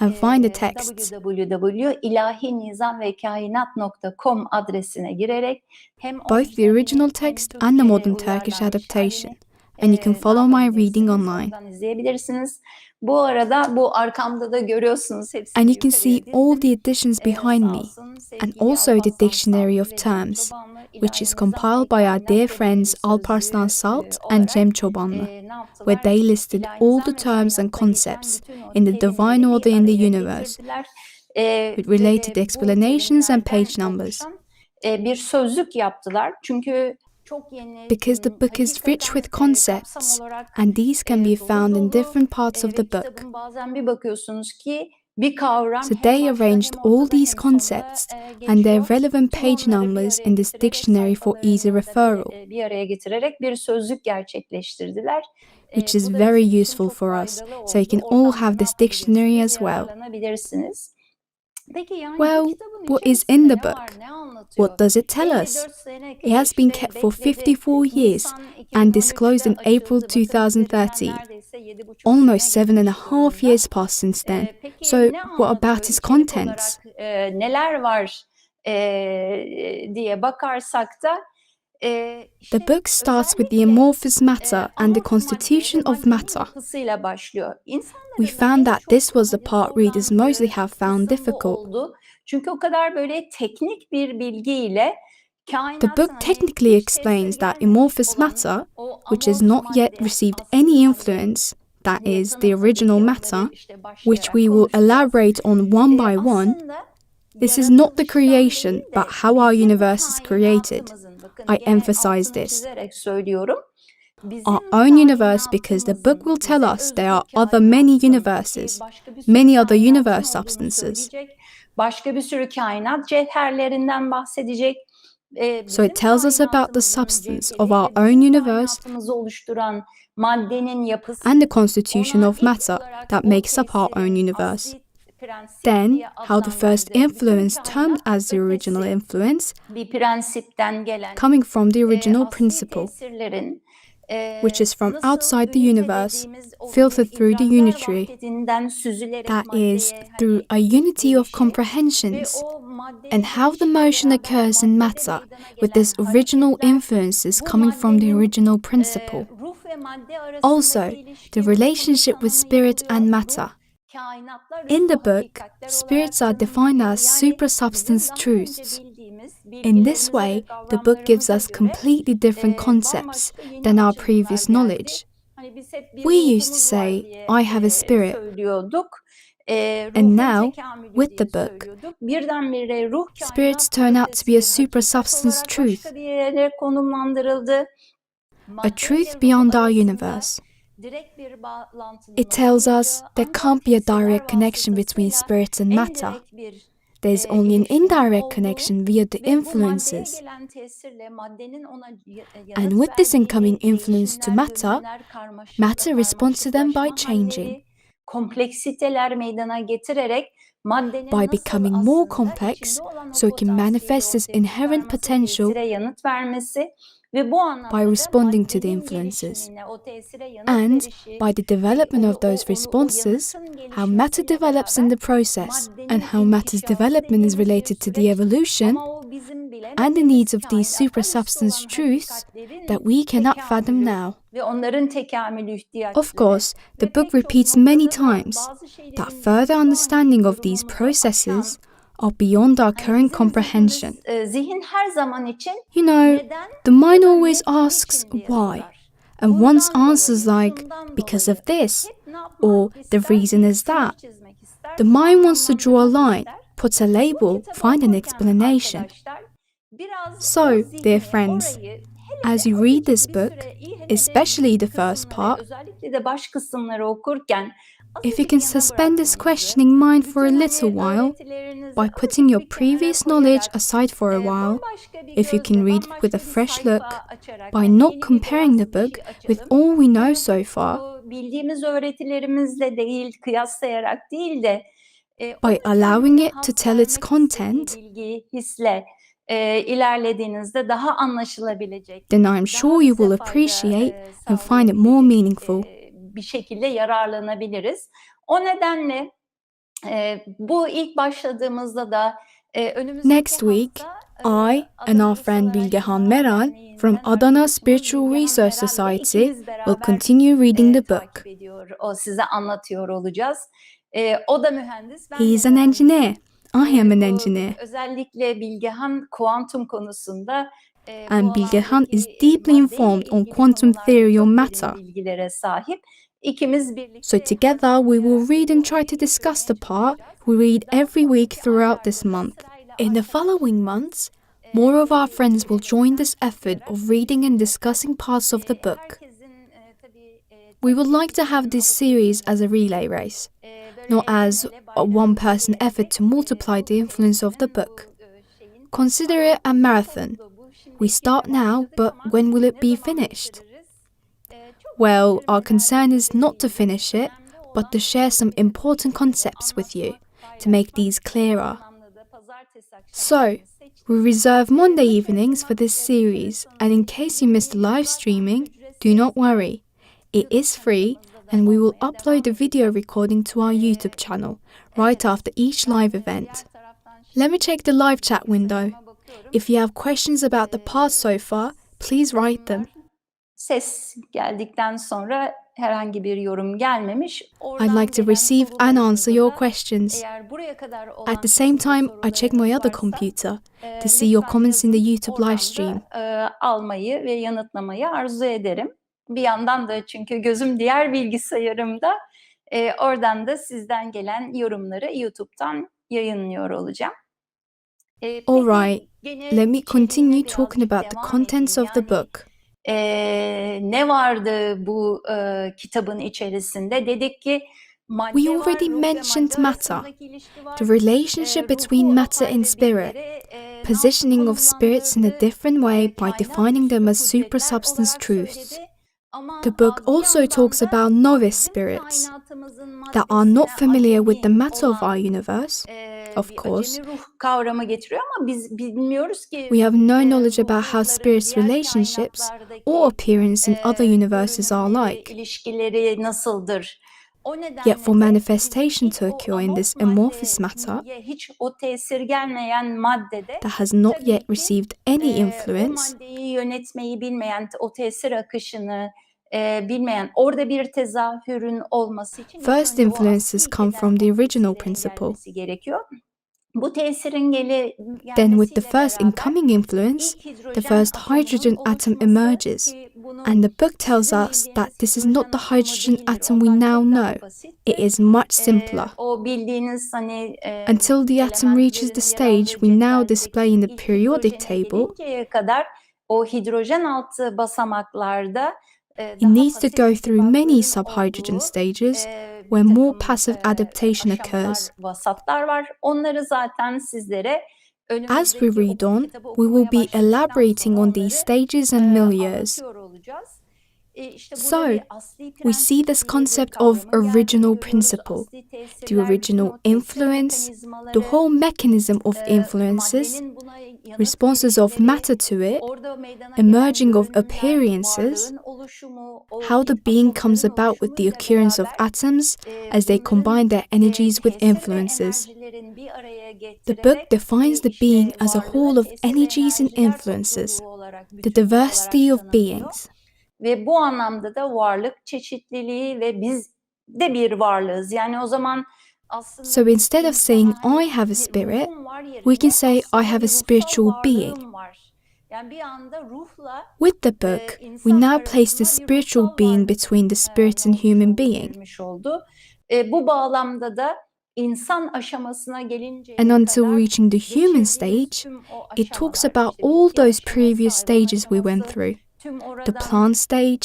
and find the text. www.ilahinizamvekainat.com adresine girerek hem Both the original orijinalini hem text and the modern Türkçe'ye Turkish uyarlanmış adaptation, halini and you can ne follow my reading yapabilirsiniz? online. Oradan izleyebilirsiniz. Bu arada bu arkamda da görüyorsunuz hepsini And you can see yukarıya all dizdim. the editions behind Sağ me, olsun and sevgili also the Alparslan dictionary Salt of ve Cem terms, Çobanlı which is İlahi Nizam ve compiled by our Kainat dear ve friends Benim Alparslan Sözlüğü Salt and olarak Cem Çobanlı, ne where yaptılar? they listed İlahi all Nizam the ve terms and Kainat'ta geçen concepts bütün o in the divine kelimeleri order bir in the araya universe, getirdiler. with related Ve bu explanations and page terimlerden numbers. oluşan bir sözlük yaptılar. Çünkü çok yeni, Because the book is rich hakikaten with kapsam concepts, olarak and these can be dolu found in dolu different parts of ve the book. kitabın bazen bir bakıyorsunuz ki bir kavram So hem they başta arranged hem all ortada these hem sonda concepts and their geçiyor. relevant Tüm page onları bir numbers araya in this getirerek dictionary for easy sayfalarında referral, bir araya getirerek bir sözlük gerçekleştirdiler. which Bu is da very bizim için useful çok for us, faydalı so you oldu. can all Oradan da have ne this dictionary yapabilirsiniz? as well. Yararlanabilirsiniz. Peki yani bu Well, kitabın what is içerisinde in the ne var, book? ne anlatıyor? What does it tell us? 54 sene It has been kept for 54 years and disclosed in April 2013. Almost 7.5 years passed since then. Peki So, ne what about anlatıyor? its İçerik contents? olarak neler var diye bakarsak da The book starts with the amorphous matter and the constitution of matter. yapısıyla başlıyor. We found that this was the part readers mostly have found difficult. Çünkü o kadar böyle teknik bir bilgiyle The book technically explains that amorphous matter, which has not yet received any influence, that is, the original matter, which we will elaborate on one by one, this is not the creation, but how our universe is created. I emphasize this. Our own universe, because the book will tell us there are other many universes, many other universe substances. Başka bir sürü kainat cevherlerinden bahsedecek. So it tells us about the substance of our own universe oluşturan maddenin yapısı, and the constitution of matter that makes up our own universe. Then, how the first influence termed as the original influence, bir prensipten gelen coming from the original principle, which is from nasıl outside the ünite universe, dediğimiz o filtered through the idrakler unitary. vahdetinden süzülerek That is, maddeye through a unity of comprehensions, ve o maddeye and how the gelişle motion beraber occurs in maddede matter, meydana with gelen its original hareketler influences bu coming from the maddenin original principle. ruh ve madde Also, arasındaki ilişki the ve bunun relationship with tanımı spirit and yapılıyor. matter. Ruh, kainatlar, In the üstü book, hakikatler spirits olarak are defined tanımlanıyor. as Yani supersubstance bizim daha önce truths. bildiğimiz In this bilgilerimize way, ve the book gives kavramlarımıza us göre completely different concepts bambaşka yeni than our açılımlar previous geldi. knowledge. Hani biz hep bir We used to ruhumuz say, var diye I have a spirit, söylüyorduk. and Ruhun now, tekamülü with diye the book, söylüyorduk. Birdenbire ruh spirits kainat turn out to be a ötesinde bir hakikat supersubstance olarak truth, başka bir yere konumlandırıldı. a truth beyond our universe. Direkt bir bağlantının It tells us olmayacağı there ancak can't be a tefsirler direct connection between vasıtasıyla spirit and en matter. direkt bir There's only an ilişkinin indirect olduğu connection via the ve bu maddeye influences. gelen tesirle maddenin ona And yanıt with this incoming verdiğini, influence to değişimler, matter, dönümler, matter responds to them by karmaşıklaşma changing, halleri, kompleksiteler meydana getirerek maddenin by nasıl becoming more aslında complex, içinde olan o so it can potansiyeli manifest its ortaya inherent çıkarması, potential tesire yanıt vermesi ve bu anlamda by da responding to the maddenin influences. gelişimine, o tesire yanıt And verişi, by the development of those o responses, yanıtın how matter gelişmesiyle develops in the beraber process, and maddenin how matter's inkişafı development is dediğimiz bir related to the süreç evolution ama o bizim and the bilemediğimiz needs of these kainatlar üstü supersubstance olan truths hakikatlerin that we cannot fathom tekamülü now. ve onların tekamülü Of ihtiyaçları course, ve the book pek çok repeats many noktada da times bazı şeylerin that bizim further şu understanding anki of these yorumumuzu aşan, processes are beyond our hani current bizim comprehension. zihin her zaman için You know, neden the ya mind da always niçin asks diye why, sorar. and wants Bundan answers dolayı, like, şundan because of dolayı this, hep ne yapmak or the ister? reason Bir is sınır that. çizmek ister, The mind wants to draw a anlamlandırmak line, ister. put a Bu label, kitabı find an okurken explanation. arkadaşlar biraz So, o dear zihni, friends, orayı as hele you read azıcık this bir book, süre, hele de especially the ilk first kısımları, part, özellikle de baş kısımları okurken if you azıcık can yana suspend this bırakmanızı, questioning mind for a bütün little hani while, öğretilerinizi by putting azıcık your bir kenara previous knowledge koyarak, aside for a while, bambaşka bir if you can gözle, read with bambaşka a bir fresh look, sayfa açarak, by hani not yeni bir comparing the beyaz bir book şey with açalım. all we know Bunu so far, bildiğimiz öğretilerimizle değil, kıyaslayarak değil de by onu allowing kendine it to has tell its vermek content, istediği bilgi, hisle ilerlediğinizde daha anlaşılabilecek, then I'm daha sure you will bize fayda appreciate and find it more sağlayabilecek meaningful. bir şekilde yararlanabiliriz. O nedenle bu ilk başladığımızda da önümüzdeki Next week, hafta I and Adana our friend Ulusal Bilgehan Araştırma Meral from Derneği'nden Adana arkadaşımız Spiritual Bilgehan Research Meral ile Society ikimiz will beraber continue reading the book. takip ediyor, o size anlatıyor olacağız. O da mühendis, ben de He is an mühendisim. engineer. I am an engineer. Özellikle Bilgehan kuantum konusunda bu And Bilgehan is alandaki deeply maddeyle informed on ilgili quantum konularda theory or çok derin matter. bilgilere sahip. İkimiz birlikte So together we will read and try to discuss the part we read every week throughout this month. In the following months, more of our friends will join this effort of reading and discussing parts of the book. We would like to have this series as a relay race, not as a one-person effort to multiply the influence of the book. Consider it a marathon. We start now, but when will it be finished? Well, our concern is not to finish it, but to share some important concepts with you, to make these clearer. So, we reserve Monday evenings for this series, and in case you missed the live streaming, do not worry. It is free, and we will upload a video recording to our YouTube channel right after each live event. Let me check the live chat window. If you have questions about the past so far, please write them. Ses geldikten sonra herhangi bir yorum gelmemiş. I'd like to receive and answer your questions. At the same time, I check my other computer to see your comments in the YouTube live stream. Almayı ve yanıtlamayı arzu ederim. Bir yandan da çünkü gözüm diğer bilgisayarımda, oradan da sizden gelen yorumları YouTube'dan yayınlıyor olacağım. Alright, let me continue talking about the contents of the book. Ne vardı bu kitabın içerisinde? Dedik ki madde We var, already ruh ve mentioned madde matter, arasındaki ilişki var. the relationship between Ruhu matter and apayrı spirit, bizlere, positioning of spirits in a different way by kainat defining them as üstü kudretler supersubstance olarak truths. söyledi. Ama The book bir also yandan talks da about novice bizim spirits kainatımızın that are not maddesine familiar with the acemi matter of our olan universe, of course. acemi ruh kavramı getiriyor ama biz bilmiyoruz ki We have no knowledge bu about how ruhların spirits' diğer relationships or kaynaklardaki appearance in other universes are görünümleri, like. ilişkileri nasıldır? O Yet nedenle for de manifestation hiç to o occur in amorf this amorphous matter maddeye hiç o tesir gelmeyen maddede that has not tabii yet ki received any o influence, maddeyi yönetmeyi bilmeyen, o tesir akışını bilmeyen, orada bir tezahürün olması için ilk first önce o influences asli come ilkeden from the o original tesirin principle. gelmesi gerekiyor. Bu tesirin Then with the gelmesiyle first beraber incoming influence, ilk the hidrojen first atomunun hydrogen atom oluşması emerges. ki bunu And the book tells sizin us bildiğiniz that this is not the hidrojen atomu hydrogen değildir. atom we Ondan now çok daha know. basittir. It is much simpler. O bildiğiniz hani Until the atom reaches the elementlerin yer stage aldığı we now cetveldeki display in the ilk periodic hidrojene table, gelinceye kadar o hidrojen altı basamaklarda it daha needs to pasif go through many irtibatların subhydrogen olduğu stages bir where more takım passive adaptation aşamalar, occurs. vasatlar var. Onları zaten sizlere As we önümüzdeki read on, kitabı we will okumaya be başladıktan elaborating sonra on these onları stages and milieus. anlatıyor olacağız. İşte burada So, bir asli we see prensip this diye bir concept of kavramın geldiğini original görüyoruz. principle, Asli the tesirler, bütün original o tesir influence, the mekanizmaları, whole mechanism of influences, maddenin buna yanıt responses of verişleri, matter to it, orada meydana emerging gelen of görünümler, appearances, varlığın oluşumu, o how the being comes atomların about with the oluşumuyla occurrence of beraber atoms as they combine their energies with tesir ve influences. enerjilerin bir araya The getirerek book defines the işte being as a varlığı whole of tesir ve energies and enerjiler influences, topluluğu olarak, the bütünlüğü olarak diversity of tanımlıyor. beings. Ve bu anlamda da varlık çeşitliliği ve biz de bir varlığız. Yani o zaman aslında So instead of saying insana I have a hani spirit, ruhum var yerine we can say I aslında have a bir spiritual ruhsal being. varlığım var. Yani bir anda ruhla With the book, we insan now place the arasında bir spiritual ruhsal being varlık between the spirit and olmuş human oldu, being. verilmiş oldu. Bu bağlamda da insan aşamasına gelinceye And until kadar reaching the human geçirdiğimiz stage, tüm o it talks aşamalar, about işte all bitki those aşaması, previous hayvan stages we went aşaması, through. tüm The oradan plant stage,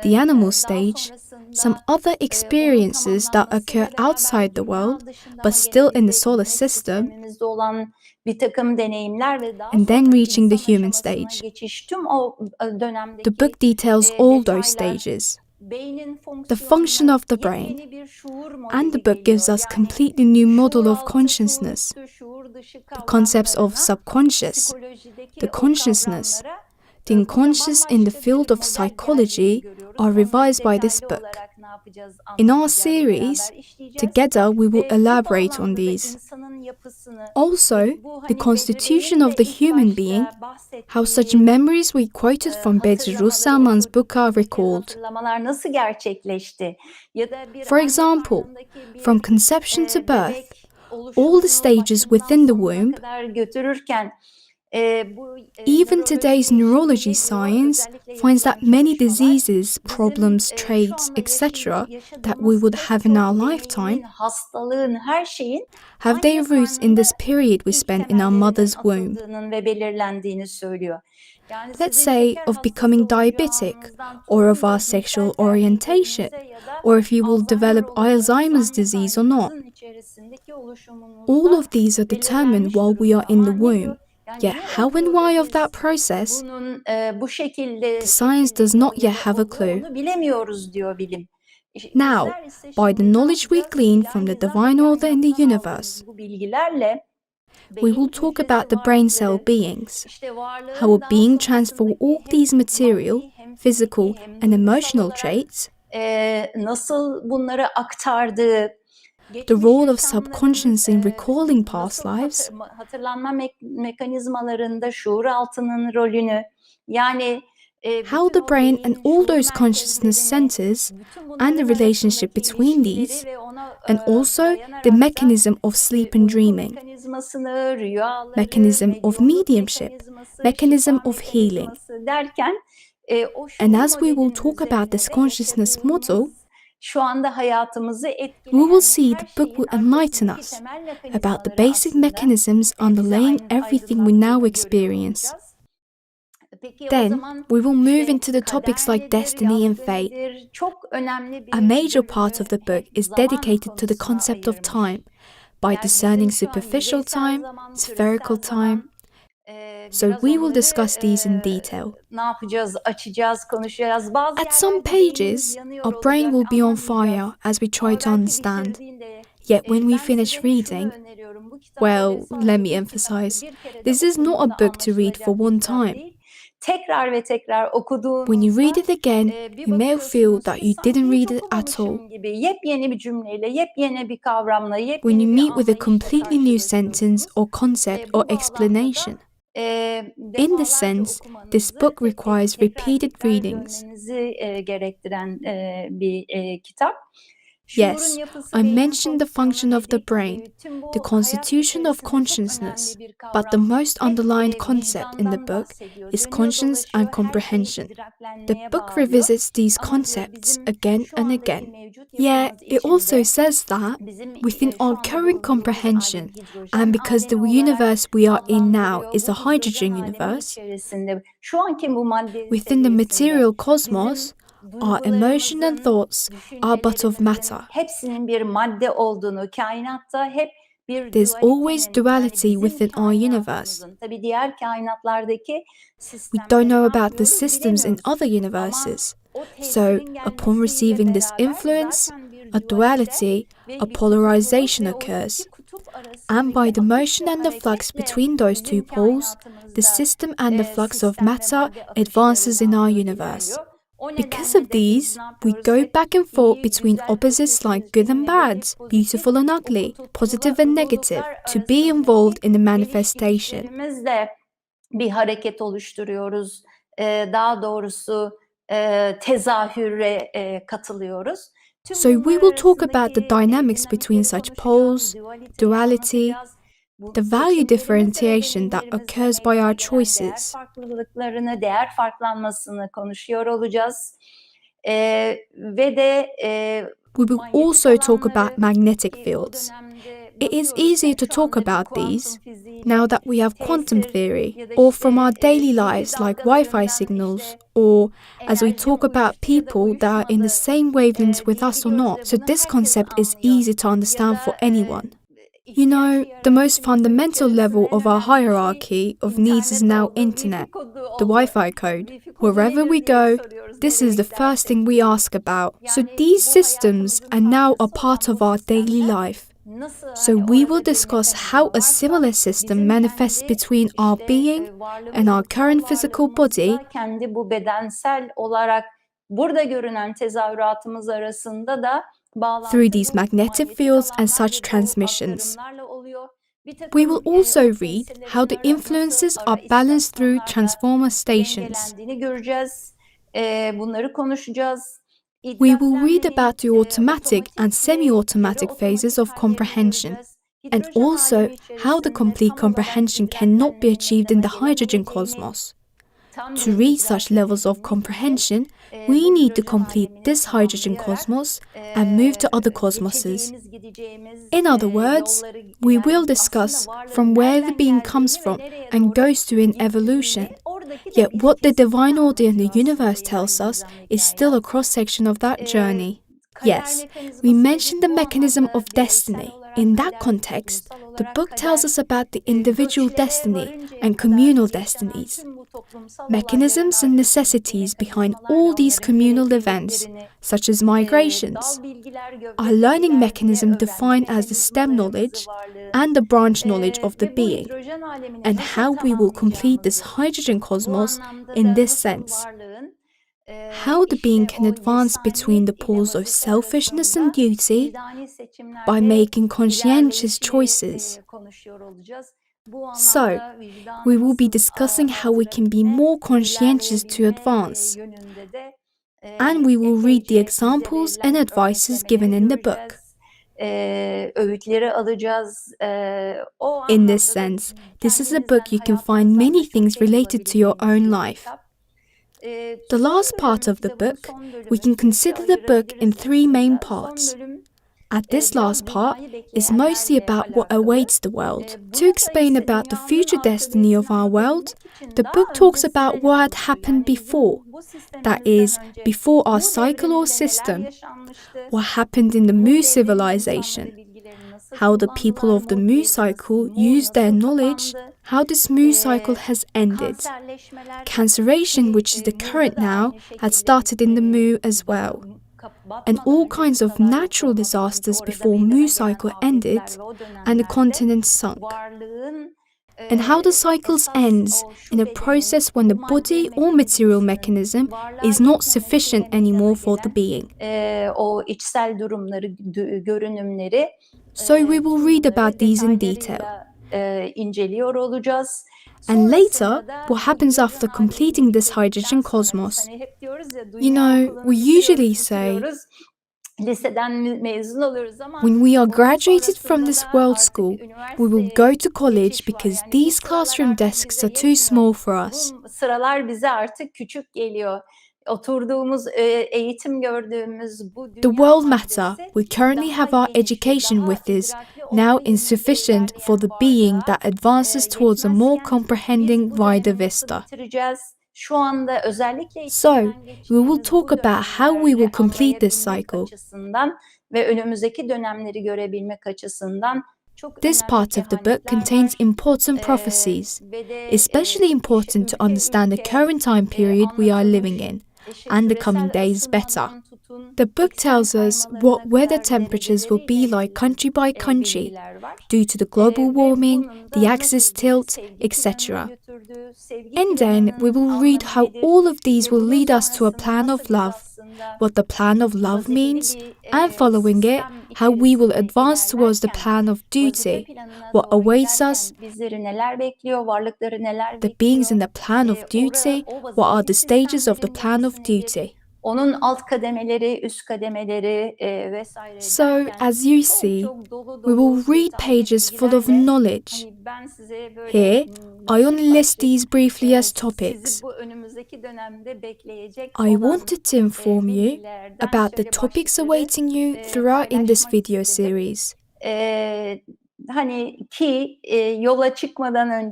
the animal daha stage, sonrasında some other onun experiences that occur tamamlanmasıyla beraber outside the dünya world, dışında but ama still gene in the bize solar güneş system, sistemimizde olan bir takım deneyimler ve daha and then sonra reaching the insan human aşamasına stage. geçiş, tüm o The dönemdeki book details all those detaylar, stages, beynin the function fonksiyonuna of the brain, yepyeni bir şuur and the modeli book gives geliyor. us Yani completely new model şuur of altı, consciousness, şuur üstü, şuur dışı the concepts of kavramlarına, subconscious, psikolojideki the o consciousness, kavramlara the burada unconscious in the bambaşka field bir of model geldiğini psychology görüyoruz. are Onları revised by this detaylı book. olarak ne yapacağız, In our anlatacağız, series, beraber işleyeceğiz. together we will Ve bu elaborate on bağlamda da these. insanın yapısını, Also, bu the hani constitution Bedre'nin of de the ilk human being, başta how such bahsettiği memories we quoted from Bedri hatırlamaları, o Russelman's book are çocukluk recalled. hatırlamalar nasıl gerçekleşti? Ya da bir For anne example, karnındaki from bir conception to birth, bebek all the oluşumunu stages başından within the sonuna womb, kadar götürürken bu even today's şimdi neurology ne diyor? science Özellikle finds that yapılan many çalışmalar diseases, problems, bizim şu traits, anda etc., that we yaşadığımız would pek have in çok our deneyimin, lifetime hastalığın, her şeyin have their anne roots in karnında this period we ilk spent in our temellerinin mother's womb. atıldığının ve belirlendiğini söylüyor. Yani Let's sizin say şeker of hastası becoming olacağınızdan diabetic, tutun or of da our cinsel sexual orientation, tercihlerinize ya da or if you will Alzheimer develop olacağınız Alzheimer's anne disease or not. karnınızın içerisindeki All oluşumunuzda of these are determined belirlenmiş while we are durumda. in the Ama ne womb. diyor? Yani Yet ne how and oluyor da why of biz that process, bunun bu şekilde the science does şekilleniyor not ya yet da have a oluyor, clue. onu bilemiyoruz diyor bilim. Now, Bizler ise by the şimdi ne knowledge we yapacağız? glean İlahi from the nizam ve divine order in the kainattan universe, aldığımız bu bilgilerle we beyin will talk hücresi about the brain cell varlıkları, beings, işte varlığın how a daha being transfer all sonrasındaki these hem material, maddi hem physical, fiziki hem and duygusal emotional olarak traits, nasıl bunları aktardığı, the geçmiş role of yaşamların subconscious in recalling past nasıl lives, hatırlanma mekanizmalarında şuur altının rolünü, yani how bütün the o brain and beynin all şuur those consciousness merkezlerini, centers bütün and the bunların relationship arasındaki between ilişkileri these, ve ona and also dayanarak the da mechanism of sleep and uyku dreaming, mekanizmasını, rüyaları, mechanism of medyumluk mediumship, mekanizması, mechanism şifa of healing. mekanizması derken o And şuur as we will modelinin talk about this üzerine de consciousness model, yaşadığımız, şu anda hayatımızı we will etkileyen see her the book şeyin will enlighten arkasındaki us temel about the mekanizmaları basic aslında mechanisms bize underlying everything we now aydınlattığını görüyor experience. olacağız. Peki o Then zaman we will move işte into the topics kader like nedir, destiny and yazgı fate. nedir? Çok önemli A bir major part bölümü of the book hep is zaman dedicated to the konusuna concept of ayırmış. time by Yani discerning bizim şu an superficial yüzeysel time, zaman, spherical küresel time. zaman, So biraz we will onları discuss these in detail. ne yapacağız, açacağız, konuşacağız. Bazı At some yerlerde beynimiz pages, yanıyor our brain olacak, will be on fire anlamayacağız. as we try Ama to belki understand. bitirdiğinde Yet when we ben finish size şunu reading, öneriyorum. Bu Well, let me emphasize, this is not a book to read for one time. Tekrar ve tekrar okuduğunuzda When you read it again, you may feel that you didn't read it at all. gibi yepyeni bir cümleyle, yepyeni bir kavramla, When yepyeni you bir meet with a anlayışla completely new karşılaşıyorsunuz. sentence or concept or Bu bağlamda da explanation. In this defalarca sense, okumanızı, this book tek tek requires tekrar repeated tekrar readings. dönmenizi gerektiren bir kitap. Yes, I mentioned the function of the brain, the constitution of consciousness, but the most underlined concept in the book is conscience and comprehension. The book revisits these concepts again and again. Yeah, it also says that within our current comprehension, and because the universe we are in now is a hydrogen universe, within the material cosmos, our emotion and thoughts are but of matter. Hepsinin bir madde olduğunu, kainatta hep bir There's always duality bizim within our universe. kainatımızın, tabii diğer kainatlardaki We don't know about the sistemleri systems in bilemiyoruz. other universes. O So, tesirin upon gelmesiyle receiving this beraber influence, zaten bir a duality, ve a bir polarization kutupluğun ve o occurs. iki kutup And by arasındaki the akış motion ve and the flux hareketle between those two bizim poles, the kainatımızda, system and the flux of sistem ve matter madde akışları advances in our zamanla universe. ilerliyor. O Because nedenle of de biz these, ne we yapıyoruz? go Hep back and forth iyi, between güzel, opposites kötü, like good and bad, negatif, pozitif, beautiful and ugly, o positive and negative, to be involved in the manifestation. ilişkilerimizle bir hareket oluşturuyoruz. Daha doğrusu tezahüre katılıyoruz. So we will talk about the dynamics between such poles, duality, the value differentiation that occurs by our choices. Değer farklılıklarını, değer farklanmasını konuşuyor olacağız. Ve de We will also talk about magnetic fields. It is easier to talk about these now that we have quantum theory, or from our daily lives like Wi-Fi signals, or as we talk about people that are in the same wavelengths with us or not, so this concept is easy to understand for anyone. You know, the most fundamental level of our hierarchy of needs is now internet, the Wi-Fi code. Wherever we go, this is the first thing we ask about. So these systems are now a part of our daily life. So we will discuss how a similar system manifests between our being and our current physical body. Kendi bu bedensel olarak burada görünen tezahüratımız arasında da through these magnetic fields and such transmissions. We will also read how the influences are balanced through transformer stations. Bunları konuşacağız. We will read about the automatic and semi-automatic phases of comprehension, and also how the complete comprehension cannot be achieved in the hydrogen cosmos. To reach such levels of comprehension, we need to complete this hydrogen cosmos and move to other cosmoses. In other words, we will discuss from where the being comes from and goes to in evolution. Yet what the divine order in the universe tells us is still a cross-section of that journey. Yes, we mentioned the mechanism of destiny. In that context, the book tells us about the individual destiny and communal destinies. Mechanisms and necessities behind all these communal events, such as migrations, are learning mechanism defined as the stem knowledge and the branch knowledge of the being, and how we will complete this hydrogen cosmos in this sense. How the being can advance between the poles of selfishness and duty by making conscientious choices. So, we will be discussing how we can be more conscientious to advance, and we will read the examples and advices given in the book. In this sense, this is a book you can find many things related to your own life. The last part of the book, we can consider the book in three main parts. At this last part is mostly about what awaits the world. To explain about the future destiny of our world, the book talks about what had happened before, that is, before our cycle or system, what happened in the Mu civilization, how the people of the Mu cycle used their knowledge, how this Mu cycle has ended. Canceration, which is the current now, had started in the Mu as well. and all kinds of natural disasters before Mu cycle ended and the continent sunk. And how the cycle ends in a process when the body or material mechanism is not sufficient anymore for the being. O içsel durumları, görünümleri. So we will read about these in detail. İnceliyor olacağız. And later, what happens after completing this hydrogen cosmos? You know, we usually say, when we are graduated from this world school, we will go to college because these classroom desks are too small for us. Sıralar bize artık küçük geliyor. Oturduğumuz, eğitim gördüğümüz bu The world matter we currently have our education with is now insufficient for the being that advances towards a more comprehending wider vista. Şu anda özellikle So, we will talk about how we will complete this cycle. Ve önümüzdeki dönemleri görebilmek açısından çok This part of the book contains important prophecies, especially important to understand the current time period we are living in and the coming days better. The book tells us what weather temperatures will be like country by country due to the global warming, the axis tilt, etc. And then we will read how all of these will lead us to a plan of love, what the plan of love means, and following it, how we will advance towards the plan of duty, what awaits us, the beings in the plan of duty, what are the stages of the plan of duty. Onun alt kademeleri, üst kademeleri vesaire. So, as you see, we will read pages full of knowledge. Here, I only list these briefly as topics. I wanted to inform you about the topics awaiting you throughout in this video series.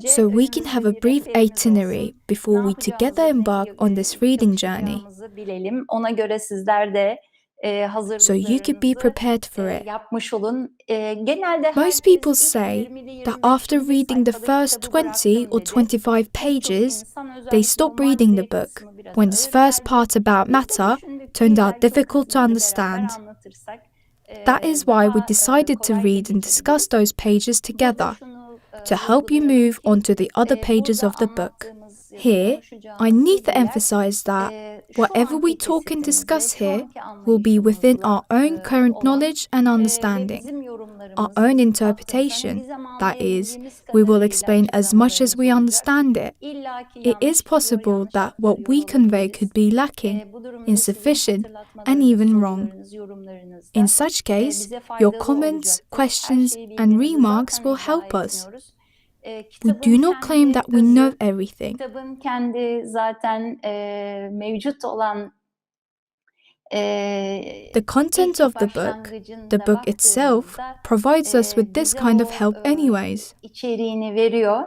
So we can have a brief itinerary before we together embark on this reading journey. So you could be prepared for it. Most people say that after reading the first 20 or 25 pages, they stop reading the book when this first part about matter turned out difficult to understand. That is why we decided to read and discuss those pages together, to help you move on to the other pages of the book. Here, I need to emphasize that whatever we talk and discuss here will be within our own current knowledge and understanding, our own interpretation. That is, we will explain as much as we understand it. It is possible that what we convey could be lacking, insufficient, and even wrong. In such case, your comments, questions, and remarks will help us. We do not claim that we know everything. Kitabın kendi zaten mevcut olan the content of the book itself, provides us with this kind of help anyways. içeriğini veriyor.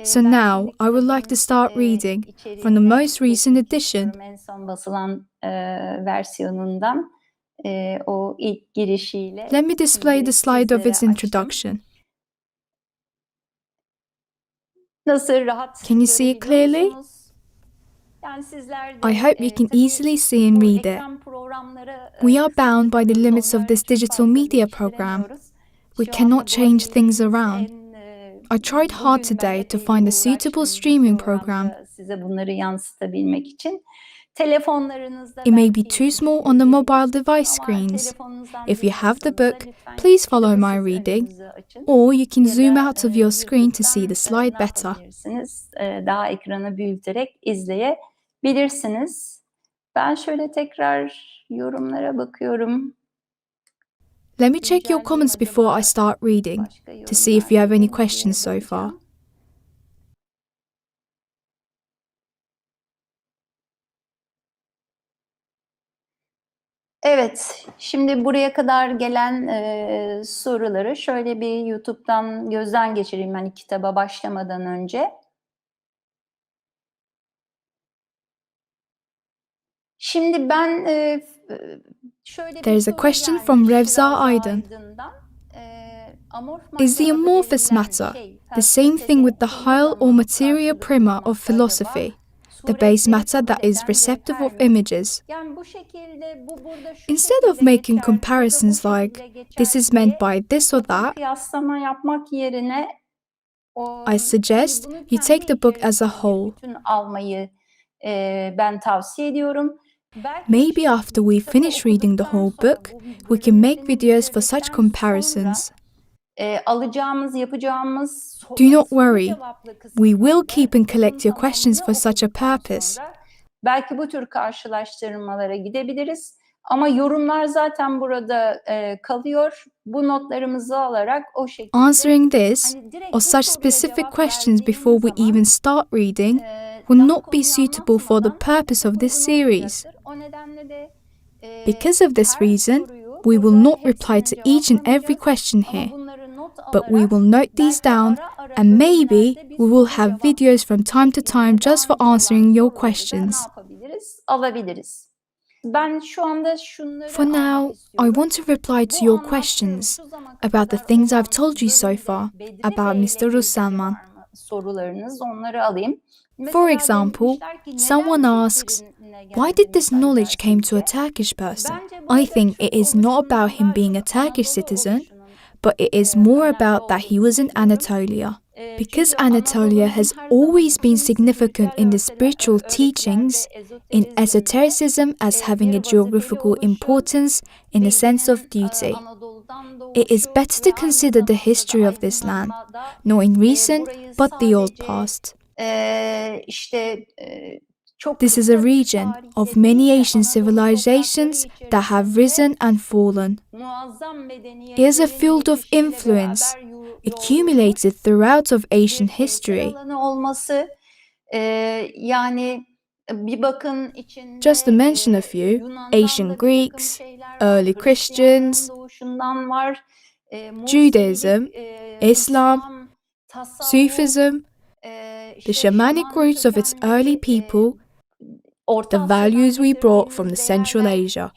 So now, I would like to start reading from the most recent edition. En son basılan versiyonundan o ilk girişiyle. Let me display the slide of its introduction. Nasıl rahat? Can you see it clearly? I hope you can easily see and read it. We are bound by the limits of this digital media program. We cannot change things around. I tried hard today to find a suitable streaming program. Size bunları yansıtabilmek için. It may be too small on the mobile device screens. If you have the book, please follow my reading, or you can zoom out of your screen to see the slide better. Daha ekranı büyüterek izleyebilirsiniz. Ben şöyle tekrar yorumlara bakıyorum. Let me check your comments before I start reading, to see if you have any questions so far. Evet, şimdi buraya kadar gelen soruları şöyle bir YouTube'dan gözden geçireyim hani kitaba başlamadan önce. Şimdi ben şöyle bir There's a question from Revza Aydın. Is the amorphous matter the same thing with the hyle or materia prima of philosophy? the base matter that is receptive of images. Yani bu şekilde bu burada şu Instead of şekilde making geçer, burada bu comparisons şekilde like, geçer this is diye meant by this or that, kıyaslama yapmak yerine I suggest bunu you kendi take the book as a içerisinde bir whole. bütün almayı ben tavsiye ediyorum. Belki Maybe işte after we kitabı finish reading the okuduktan whole sonra, book, bu we can make bölümlerini videos for such bitirdikten comparisons. sonra alacağımız, yapacağımız Do not soru worry. cevaplı We will kısımlarda keep and collect onun your questions for tamamını such a okuduktan purpose. sonra belki bu tür karşılaştırmalara gidebiliriz. Ama yorumlar zaten burada kalıyor. Bu notlarımızı alarak o şekilde Answering this hani direkt or bu such soruya specific cevap questions verdiğimiz before we zaman even start reading will daha not be konuyu suitable for the anlatmadan purpose of çok this uygun series. olmayacaktır. O nedenle de Because of this her reason, soruyu we will burada not reply hepsine to each and every cevaplamayacağız. question Ama here, bunları not but we alarak will note these belki down, ara ara and maybe bölümlerde bir we will soru have cevap videos from time to time şeklinde just for daha önce olan answering your soruları da ne questions. yapabiliriz? Alabiliriz. Ben şu anda şunları For almak now, I istiyorum. want to reply to Bu your anlattığım questions şu zamana about the kadar things olan I've told you so bölümde far Bedri about Bey ile Mr. ilgili Russalman. var mı sorularınız? Onları alayım. For Mesela example, demişler ki neden someone asks, Türkiye'ne why geldi did this Muhtar knowledge came to a sizce? Turkish person? Bence bu I arada think Türk it is not about oluşundan him daha being a çok Turkish Anadolu citizen, oluşunun but it is more önemli about that he olduğunu was in düşünüyorum. Anatolia. Because Çünkü Anatolia Anadolu'nun has her zaman always been için significant in the spiritüel spiritual öğretilerde, teachings, in esotericism as having a bir geographical vazifeli importance in the sense of duty. Anadolu'dan It is doğuşu better ve to consider aynı the zamanda history da of this land, aydınlanmada not in recent, burayı but the old sadece past. işte çok This is kısa a bir region tarihte of değil many de ancient Anadolu civilizations toprakları that have içerisinde risen and fallen. muazzam It is a medeniyetlerin field of geçişiyle influence, beraber accumulated throughout of bir ancient tesir history. alanı olması, yani bir bakın içinde Just to mention a few, Yunan'dan da ancient bir takım Greeks, şeyler var, early Christians, Hristiyanlığın doğuşundan var, Judaism, Islam, tasavvuf, Sufism, the shamanic roots of its early people, the values we brought from the Central Asia.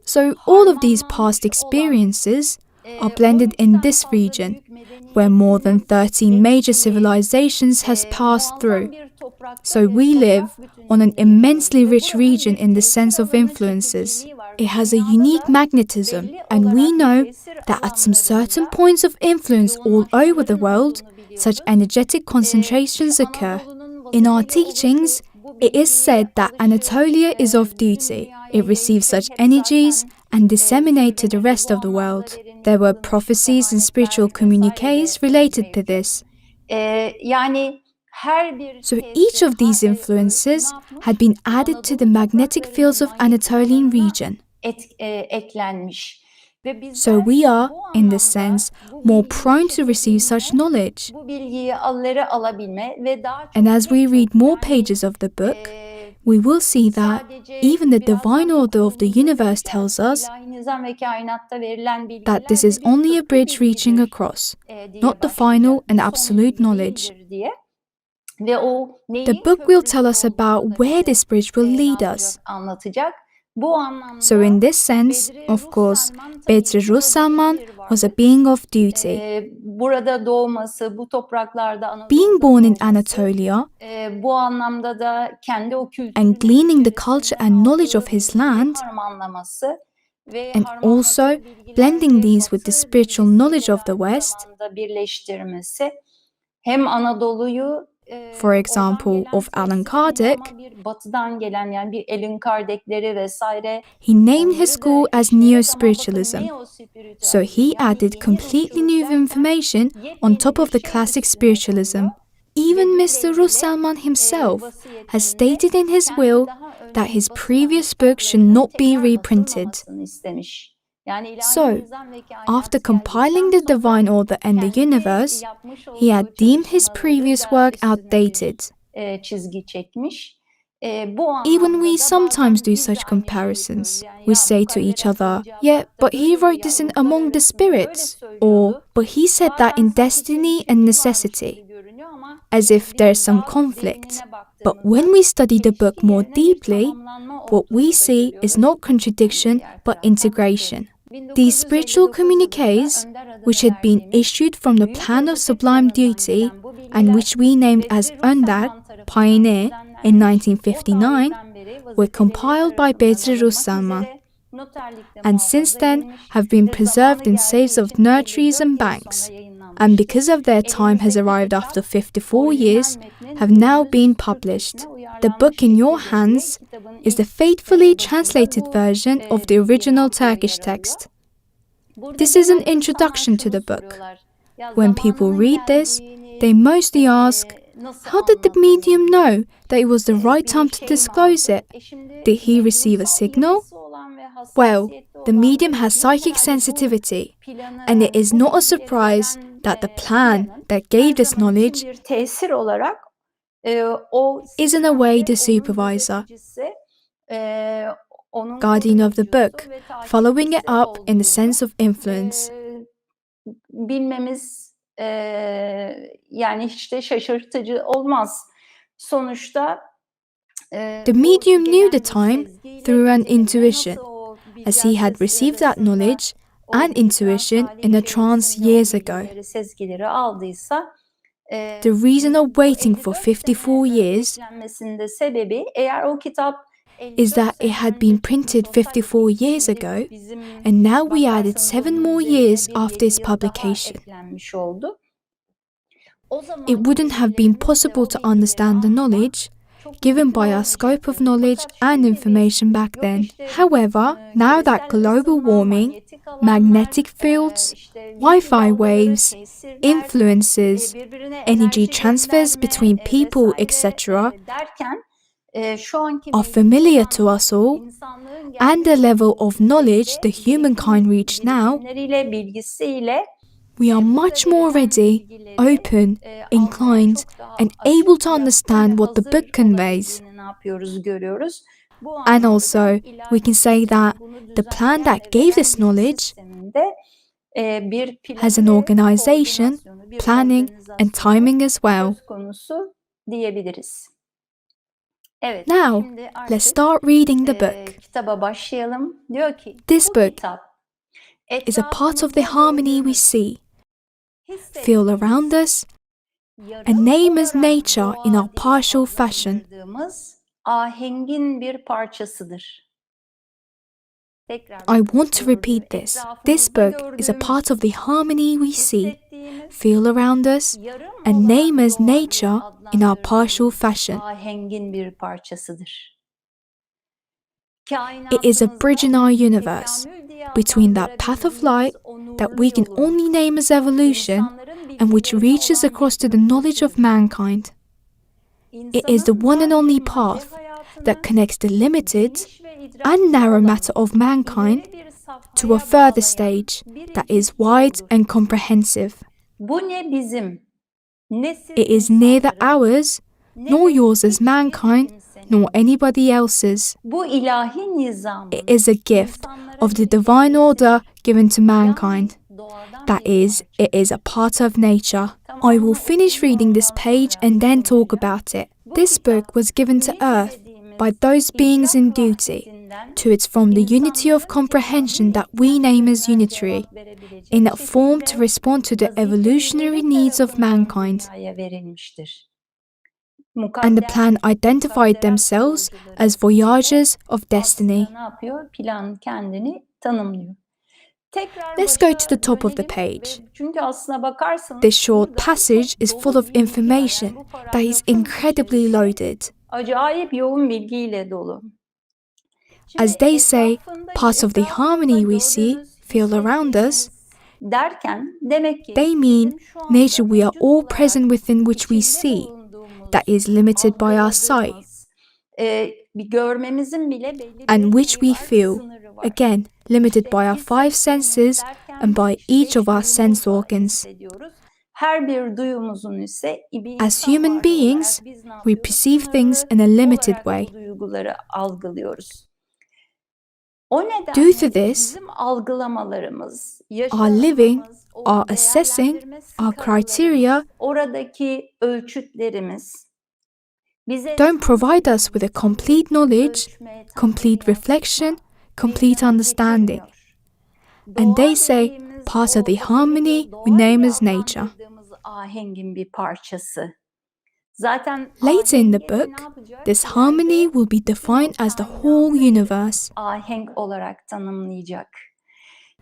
So all of these past experiences are blended in this region, where more than 13 major civilizations has passed through. So we live on an immensely rich region in the sense of influences. It has a unique magnetism, and we know that at some certain points of influence all over the world, such energetic concentrations occur. In our teachings, it is said that Anatolia is off duty. It receives such energies and disseminate to the rest of the world. There were prophecies and spiritual communiques related to this. So each of these influences had been added to the magnetic fields of Anatolian region. So we are, in this sense, more prone to receive such knowledge. And as we read more pages of the book, we will see that even the divine order of the universe tells us that this is only a bridge reaching across, not the final and absolute knowledge. The book will tell us about where this bridge will lead us. So in this sense, of course, Bedri Russalman was a being of duty. Being born in Anatolia and gleaning the culture and knowledge of his land, and also blending these with the spiritual knowledge of the West, for example, of Allan Kardec, he named his school as Neo-Spiritualism. So he added completely new information on top of the classic spiritualism. Even Mr. Russalman himself has stated in his will that his previous book should not be reprinted. So, after compiling the divine order and the universe, he had deemed his previous work outdated. Even we sometimes do such comparisons. We say to each other, yeah, but he wrote this in Among the Spirits, or, but he said that in Destiny and Necessity, as if there's some conflict. But when we study the book more deeply, what we see is not contradiction, but integration. These spiritual communiques, which had been issued from the plan of sublime duty, and which we named as Önder, pioneer, in 1959 were compiled by Bedri Salman, and since then have been preserved in safes of nurseries and banks, and because of their time has arrived after 54 years, have now been published. The book in your hands is the faithfully translated version of the original Turkish text. This is an introduction to the book. When people read this, they mostly ask, how did the medium know that it was the right time to disclose it? Did he receive a signal? Well, the medium has psychic sensitivity, and it is not a surprise that the plan that gave this knowledge is in a way the supervisor, guardian of the book, following it up in the sense of influence. Bilmemiz yani hiç de şaşırtıcı olmaz. Sonuçta the medium knew the time through an intuition, as he had received that knowledge and intuition in a trance years ago. Sezgileri aldıysa the reason of waiting for 54 years sebebi eğer o kitap is that it had been printed 54 years ago, and now we added 7 more years after its publication. It wouldn't have been possible to understand the knowledge given by our scope of knowledge and information back then. However, now that global warming, magnetic fields, Wi-Fi waves, influences, energy transfers between people, etc., are familiar to us all, and the level of knowledge the humankind reach now, we are much more ready, open, inclined, and able to understand what the book conveys. And also, we can say that the plan that gave this knowledge has an organization, planning, and timing as well. Now, let's start reading the book. This book is a part of the harmony we see, feel around us, and name as nature in our partial fashion. I want to repeat this. This book is a part of the harmony we see, feel around us, and name as nature in our partial fashion. It is a bridge in our universe between that path of light that we can only name as evolution and which reaches across to the knowledge of mankind. It is the one and only path that connects the limited and narrow matter of mankind to a further stage that is wide and comprehensive. It is neither ours, nor yours as mankind, nor anybody else's. It is a gift of the divine order given to mankind. That is, it is a part of nature. I will finish reading this page and then talk about it. This book was given to Earth by those beings in duty to it from the unity of comprehension that we name as unitary, in a form to respond to the evolutionary needs of mankind. And the plan identified themselves as voyagers of destiny. Let's go to the top of the page. This short passage is full of information that is incredibly loaded. As they say, part of the harmony we see, feel around us, they mean nature we are all present within which we see, that is limited by our sight, and which we feel, again, limited by our 5 senses and by each of our sense organs. As human beings, we perceive things in a limited way. Due to this, our living, our assessing, our criteria don't provide us with a complete knowledge, complete reflection, complete understanding. And they say, part of the harmony we name as nature. Zaten Later in the ahenge de book, ne yapacak? this İleride harmony will be defined as the whole universe. ahenk olarak tanımlayacak.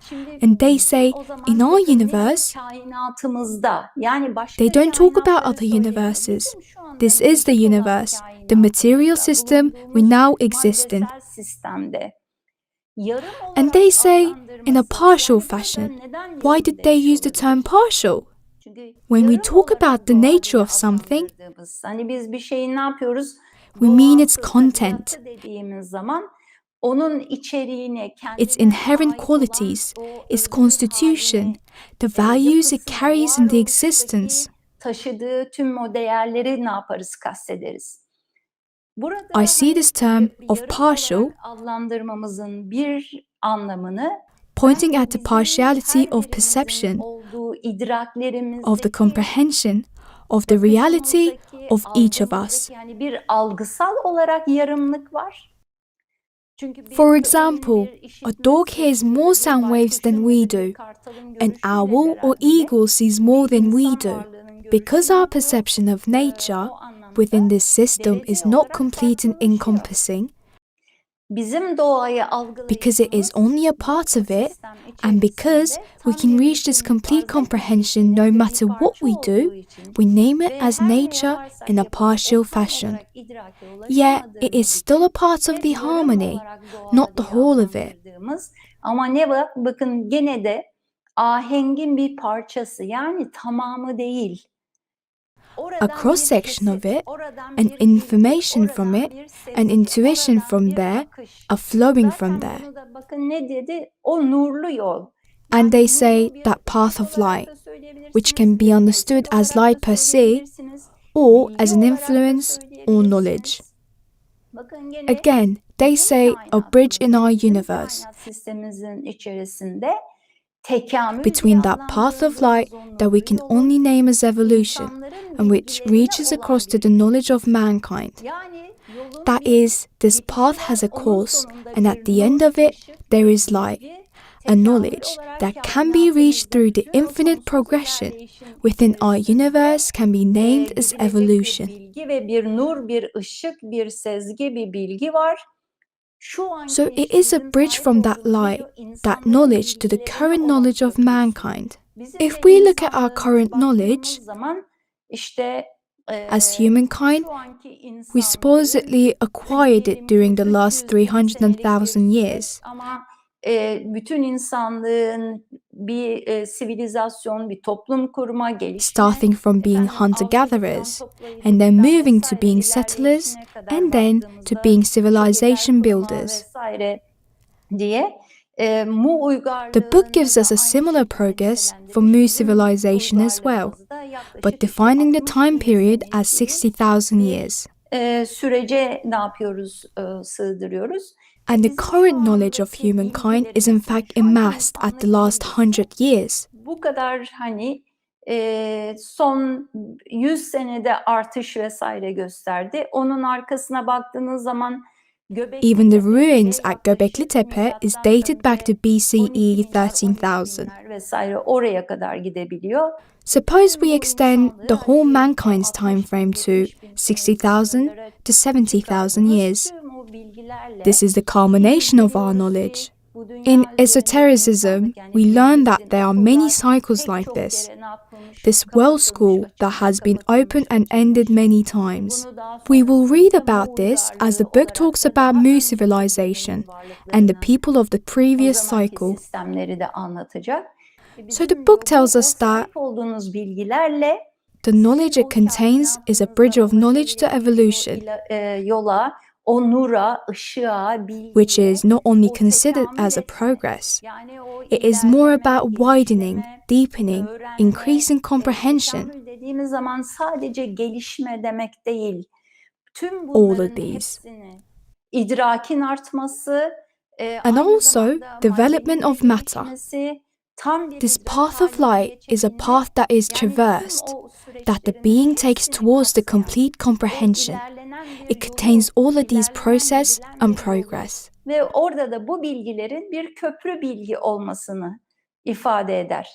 Şimdi And they say, o zaman in our bakın nedir universe, kainatımızda? Yani başka they don't talk about kainatları other söylemiyor. universes. Bizim şu anda This is the mevcut olan universe, the material kainatımızda, system we bulunduğumuz now exist in. maddesel sistemde yarım And they olarak say, in a adlandırması, partial yani burada fashion. neden Why yarım did they demiş use the term olabilir? partial? Çünkü When we yarım talk olarak about the doğa nature diye of something, adlandırdığımız, hani biz bir şeyin ne yapıyoruz? we mean its Doğası, content, tabiatı dediğimiz zaman onun içeriğine, its kendine inherent ait olan qualities, o its özgür constitution, halini, the values it yapısını, carries in the varoluştaki existence. taşıdığı tüm o değerleri ne yaparız, kastederiz. Burada I see this term of yarım partial olarak adlandırmamızın bir anlamını pointing bence at the bizim partiality her of birimizin perception, olduğu idraklerimizdeki, of the comprehension, of the reality of each of us. yani bir algısal olarak yarımlık var. Çünkü bir For köpeğin example, bir a işitme dog hears sesiyle more bir sound waves than baykuşun ya we da bir do. kartalın An görüşüyle owl or beraber bile eagle sees more bir than we insan do. varlığının görüşü Because ne our yapıyor? perception of nature O anlamda within this system derece is not olarak complete and farklılaşıyor. encompassing, Bizim doğayı because it is only a part of it, and because we can reach this complete comprehension no matter what we do, we name it as nature in a partial fashion. Yet it is still a part of the harmony, not the whole of it. Ama ne bak, bakın gene de ahengin bir parçası, yani tamamı değil. A cross-section of it, and information from it, and intuition from there are flowing from there. Bunu da bakın ne dedi? O nurlu yol. And they say that path of light, which can be understood as light per se, or as an influence or knowledge. Bakın gene Again, they say a bridge in our universe kainat sistemimizin içerisinde tekamül between that path of light that we can only name as evolution and which reaches across to the knowledge of mankind. That is, this path has a course, and at the end of it, there is light, a knowledge that can be reached through the infinite progression within our universe can be named as evolution. Bilgi ve bir nur, bir ışık, bir sezgi, bir bilgi var. So it is a bridge from that light, that knowledge to the current knowledge of mankind. If we look at our current knowledge, as humankind, we supposedly acquired it during the last 300,000 years. Bütün insanlığın bir sivilizasyon, bir toplum kurma, gelişme, starting from being hunter-gatherers, and then moving to being settlers, and then to being civilization builders. diye The book gives us a similar progress for Mu civilization as well, but defining the time period as 60,000 years. Sürece ne yapıyoruz, sığdırıyoruz. And the current knowledge of humankind is in fact amassed at the last 100 years. Bu kadar hani son 100 senede artış vesaire gösterdi. Onun arkasına baktığınız zaman Even the ruins at Göbekli Tepe is dated back to BCE 13,000. vesaire oraya kadar gidebiliyor. Suppose we extend the whole mankind's time frame to 60,000 to 70,000 years. This is the culmination of our knowledge. In esotericism, we learn that there are many cycles like this. This well school that has been opened and ended many times. We will read about this as the book talks about Mu civilization and the people of the previous cycle. So the book tells us that the knowledge it contains is a bridge of knowledge to evolution, which is not only considered as a progress, it is more about widening, deepening, increasing comprehension. All of these. And also development of matter. This path of light is a path that is traversed, that the being takes towards the complete comprehension. It contains all of these process and progress. Ve orada da bu bilgilerin bir köprü bilgi olmasını ifade eder.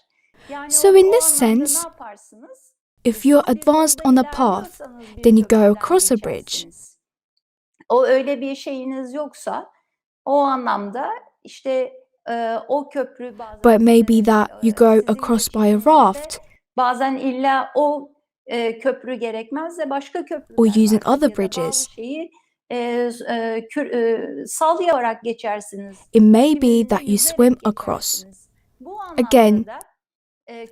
Yani So in this sense, If you're advanced on a path, then you go across a bridge. O öyle bir şeyiniz yoksa o anlamda işte o köprü bazen But it may be that you go across by a raft, bazen illa o köprü gerekmez de başka köprüler or using vardır other ya da bazı bridges. şeyi sallayarak geçersiniz. It may be Kiminizi that you yüzerek swim across. geçersiniz. Bu anlamda Again, da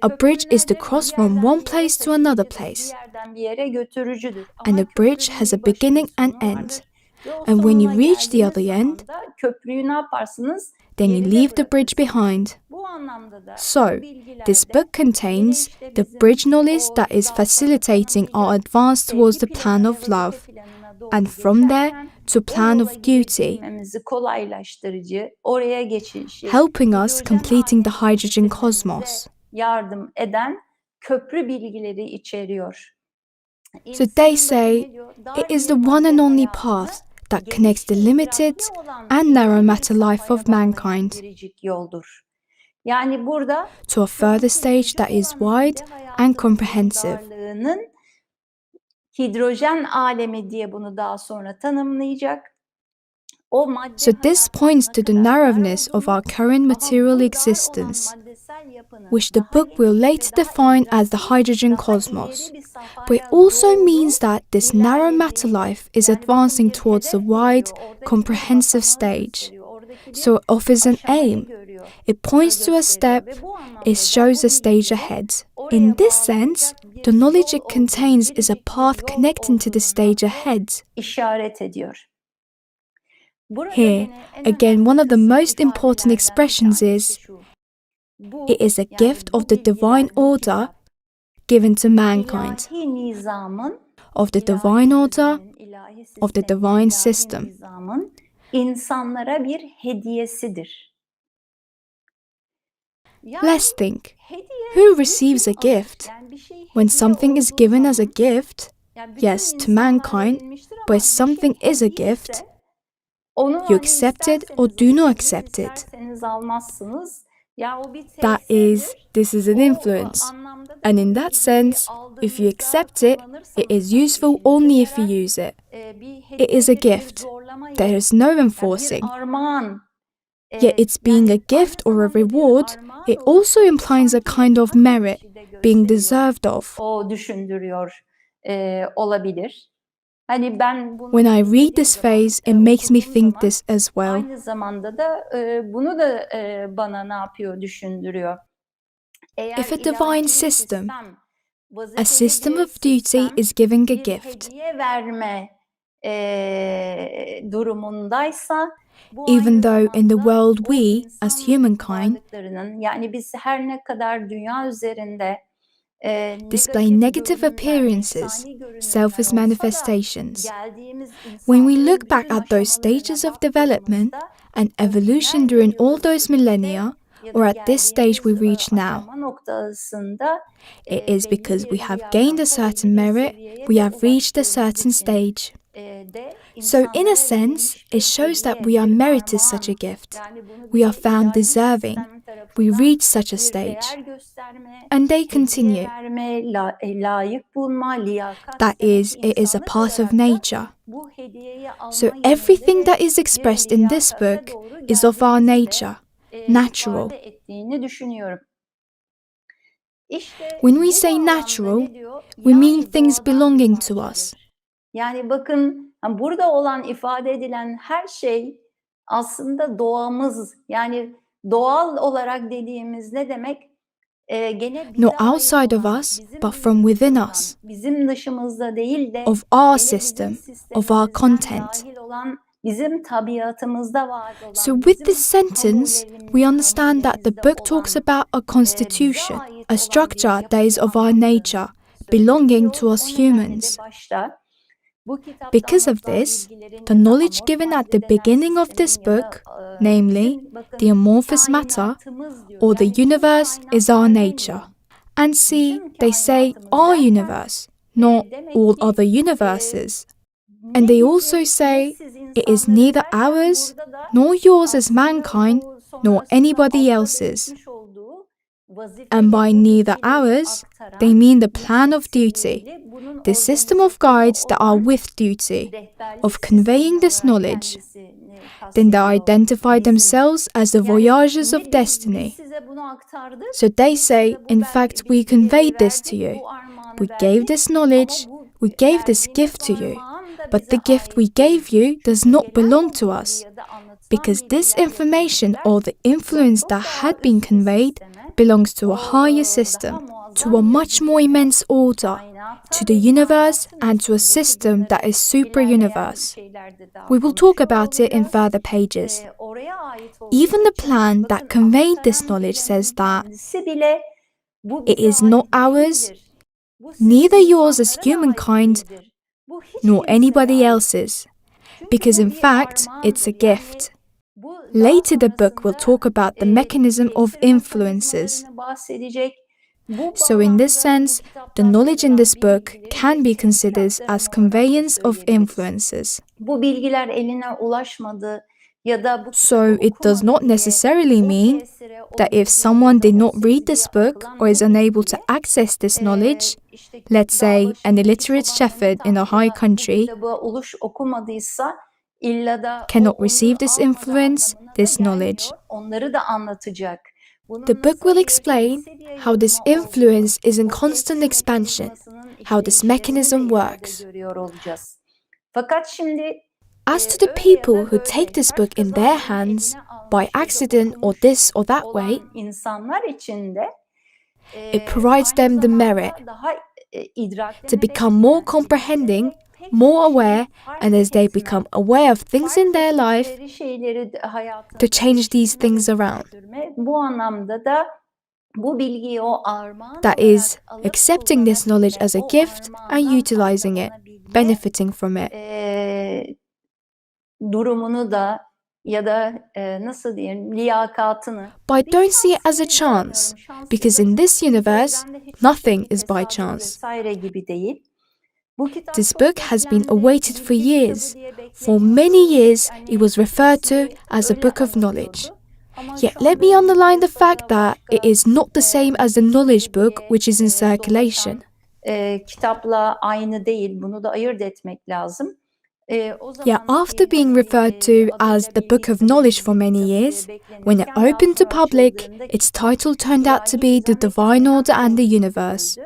a bridge is to köprüler cross bir from yerden one bir yere place to another taşıyıcıdır, place. bir yerden bir yere götürücüdür. And Ama a bridge köprünün has a bir başı, bir beginning and sonu end. vardır. Ve o And when you sonuna reach the geldiğiniz other end, zaman da köprüyü ne yaparsınız? then you Geride leave the bridge bırakırsınız. behind. Bu anlamda da So, bu this bilgilerde book yine contains işte the bizim bridge knowledge o that is daha sonra facilitating our tanımlayacağımız advance towards the sevgi plan planı ve of love, vazife planına doğru and from there geçerken to o plan yola of gidip duty, girmemizi kolaylaştırıcı, oraya geçişi, helping us hidrojen completing the alemine hydrogen getirmemize cosmos. yardım eden köprü bilgileri içeriyor. So they İnsanın say bakın ne diyor? Dar it is bir the one madde and only hayatını path that connects the geniş limited idrakli olan and narrow belirli bir matter life safhaya of bağlayan mankind biricik yoldur. Yani burada to a further stage that is wide and comprehensive. darlığının hidrojen alemi diye bunu daha sonra tanımlayacak. O madde So this hayatının points ne to the kadar dar narrowness of olduğunu our current ama material bu dar olan existence, maddesel yapının which the daha book will geniş ve later daha define as the idrakli, hydrogen daha cosmos. ileri bir But it safhaya also doğru means that this narrow matter ilerlediğini, life is yani bakın advancing bir towards a hedef wide, veriyor, oradaki bir comprehensive basamağı stage. gösteriyor, oradaki bir So it offers an aşamayı aim. görüyor, It points to a gösteriyor step. ve bu anlamda It da shows bu a stage bilgilerin ahead. oraya In this sense, bağlayacak bir the knowledge yol it contains olduğunu, is a biricik bir path yol connecting to the stage olduğunu ahead. işaret ediyor. Burada Here, gene en again, önemli one of the kısım most important ifadelerden bir expressions tanesi is, şu. Bu, it is a yani gift of bu the bilgiler, divine bu order kitap, given to mankind, ilahi nizamın, of the ilahi divine order, düzenin, ilahi of the sistemin, divine ilahi system. nizamın insanlara bir hediyesidir. Yani Let's think. hediye Who receives a kim alır? gift? Yani bir şey When hediye something is olduğu given as a zaman, gift, yani bütün yes, to insanlar mankind, verilmiştir but ama if bir something şey is a hediye gift, ise onu you hani accept it or isterseniz do not alırsınız, accept it. isterseniz almazsınız. Ya o bir That tesirdir. this is an O influence. anlamda da And bu in that bilgiyi sense, if you aldığınızda, accept it, it kullanırsanız is tabii useful işinize only if you yarar. use it. Bir It is a hediyedir, bir gift. zorlama There yok. is no Ya bir enforcing. armağan. Yet its being a Yani aynı gift or a zamanda bir reward, armağan it olup also implies a sanki kind of hak merit edişi de being gösteriyor. deserved of. O düşündürüyor olabilir. Hani ben bunu When I read dinlediğim this zaman, phase, it makes me okuduğum think zaman this as well. aynı zamanda da bunu da bana ne yapıyor, düşündürüyor. Eğer If a ilahi divine bir system, sistem, a vazifeli system bir of duty sistem is giving a bir gift, hediye verme durumundaysa bu even aynı though in the zamanda world o we, as insan humankind, varlıklarının, yani biz her ne kadar dünya üzerinde display negatif negative görünümler, appearances, nefsani görünümler selfish olsa da manifestations. geldiğimiz When we insanlığın look back bütün at those aşamalarına stages of development baktığımızda and o evolution binlerce during all yıllık those süreçte millennia, ya or da at this stage we geldiğimiz reach now, aşama noktasında it is belli because bir we have gained a liyakata, certain belli bir merit, seviyeye we de have reached a ulaştığımız certain için stage. de So, in insanlara a sense, verilmiş it bir shows that hediye, we are bir merited such a armağan. gift. Yani bunu We are bize found ilahi deserving. sistem We tarafından reach such a bir stage. değer gösterme, And they hediye continue. verme, layık bulma, liyakat That demek is, ki it is a insanlık part of olarak da nature. bu hediyeyi alma So, yönünde everything de that is bir expressed in this liyakata book doğru is of our geldiğimizi de nature, natural. ifade ettiğini düşünüyorum. İşte When we bu say bağlamda natural, ne diyor? we mean Yani things doğadan bir belonging to us. parçadır. Yani bakın burada olan, ifade edilen her şey aslında doğamız. Yani doğal olarak dediğimiz ne demek? Gene bize Not ait outside of olan, us, bizim but from within dışımızda olan, us, bizim dışımızda değil de of our gene bizim system, of our sistemimizden content. dahil olan, bizim tabiatımızda var olan, So, with bizim this sentence, we understand that the book talks olan, about a constitution, ait a olan structure bir that is yapıyı of our anlattığını nature, belonging to us söylüyor. O nedenle de humans. başta bu kitapta Because of anlatılan this, bilgilerin the ya da knowledge amorf given at madde the denen beginning of this sistemin ya da book, namely, bizim bakın the amorphous matter, kainatımız diyor. or the Yani tüm universe, kainat is our var nature. demiyor. And see, Bizim they say kainatımız our derken universe, not demek all ki other universes. ne And they bizim, also ne say siz it is insanların neither derken ours, burada da nor yours as aslında mankind, bu nor sonrasında anybody altta else's. belirtmiş olduğu And by neither ours, they mean the plan of duty, the system of guides that are with duty, of conveying this knowledge. Then they identify themselves as the voyagers of destiny. So they say, in fact, we conveyed this to you. We gave this knowledge, we gave this gift to you. But the gift we gave you does not belong to us, because this information or the influence that had been conveyed belongs to a higher system, to a much more immense order, to the universe and to a system that is super-universe. We will talk about it in further pages. Even the plan that conveyed this knowledge says that it is not ours, neither yours as humankind, nor anybody else's, because in fact, it's a gift. Later the book will talk about the mechanism of influences. So in this sense, the knowledge in this book can be considered as conveyance of influences. So it does not necessarily mean that if someone did not read this book or is unable to access this knowledge, let's say an illiterate shepherd in a high country, cannot receive this influence, this knowledge. The book will explain how this influence is in constant expansion, how this mechanism works. As to the people who take this book in their hands, by accident or this or that way, it provides them the merit to become more comprehending, more aware, and as they become aware of things in their life, to change these things around. That is, accepting this knowledge as a gift and utilizing it, benefiting from it. But don't see it as a chance, because in this universe, nothing is by chance. This book has been awaited for years. For many years, it was referred to as a book of knowledge. Yet let me underline the fact that it is not the same as the knowledge book which is in circulation. Yet after being referred to as the Book of Knowledge for many years, when it opened to public, its title turned out to be The Divine Order and the Universe.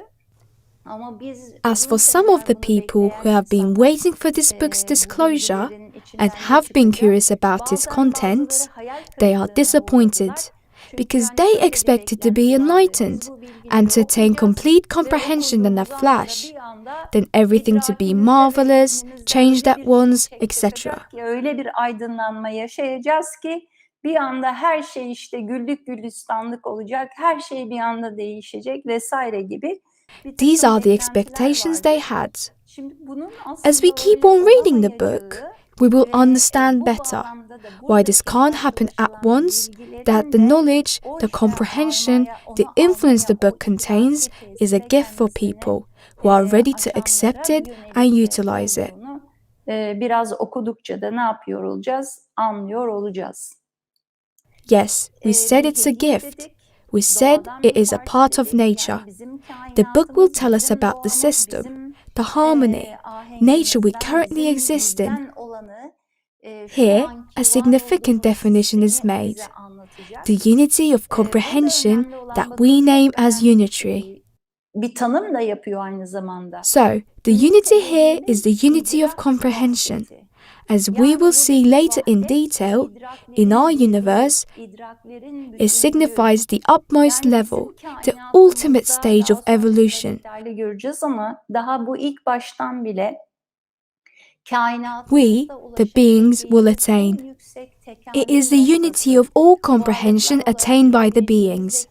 As for some of the people who have been waiting for this book's disclosure and have been curious about its contents, they are disappointed, because they expected to be enlightened and to attain complete comprehension in a flash, then everything to be marvelous, changed at once, etc. Bir anda her şey işte güllük gülistanlık olacak, her şey bir anda değişecek vesaire gibi. These are the expectations they had. As we keep on reading the book, we will understand better why this can't happen at once, that the knowledge, the comprehension, the influence the book contains is a gift for people who are ready to accept it and utilize it. Biraz okudukça da ne yapıyor olacağız? Anlıyor olacağız. Yes, we said it's a gift. We said it is a part of nature. The book will tell us about the system, the harmony, nature we currently exist in. Here, a significant definition is made: the unity of comprehension that we name as unitary. So, the unity here is the unity of comprehension. As we will see later in detail, in our universe, it signifies the utmost level, the ultimate stage of evolution. We, the beings, will attain. It is the unity of all comprehension attained by the beings.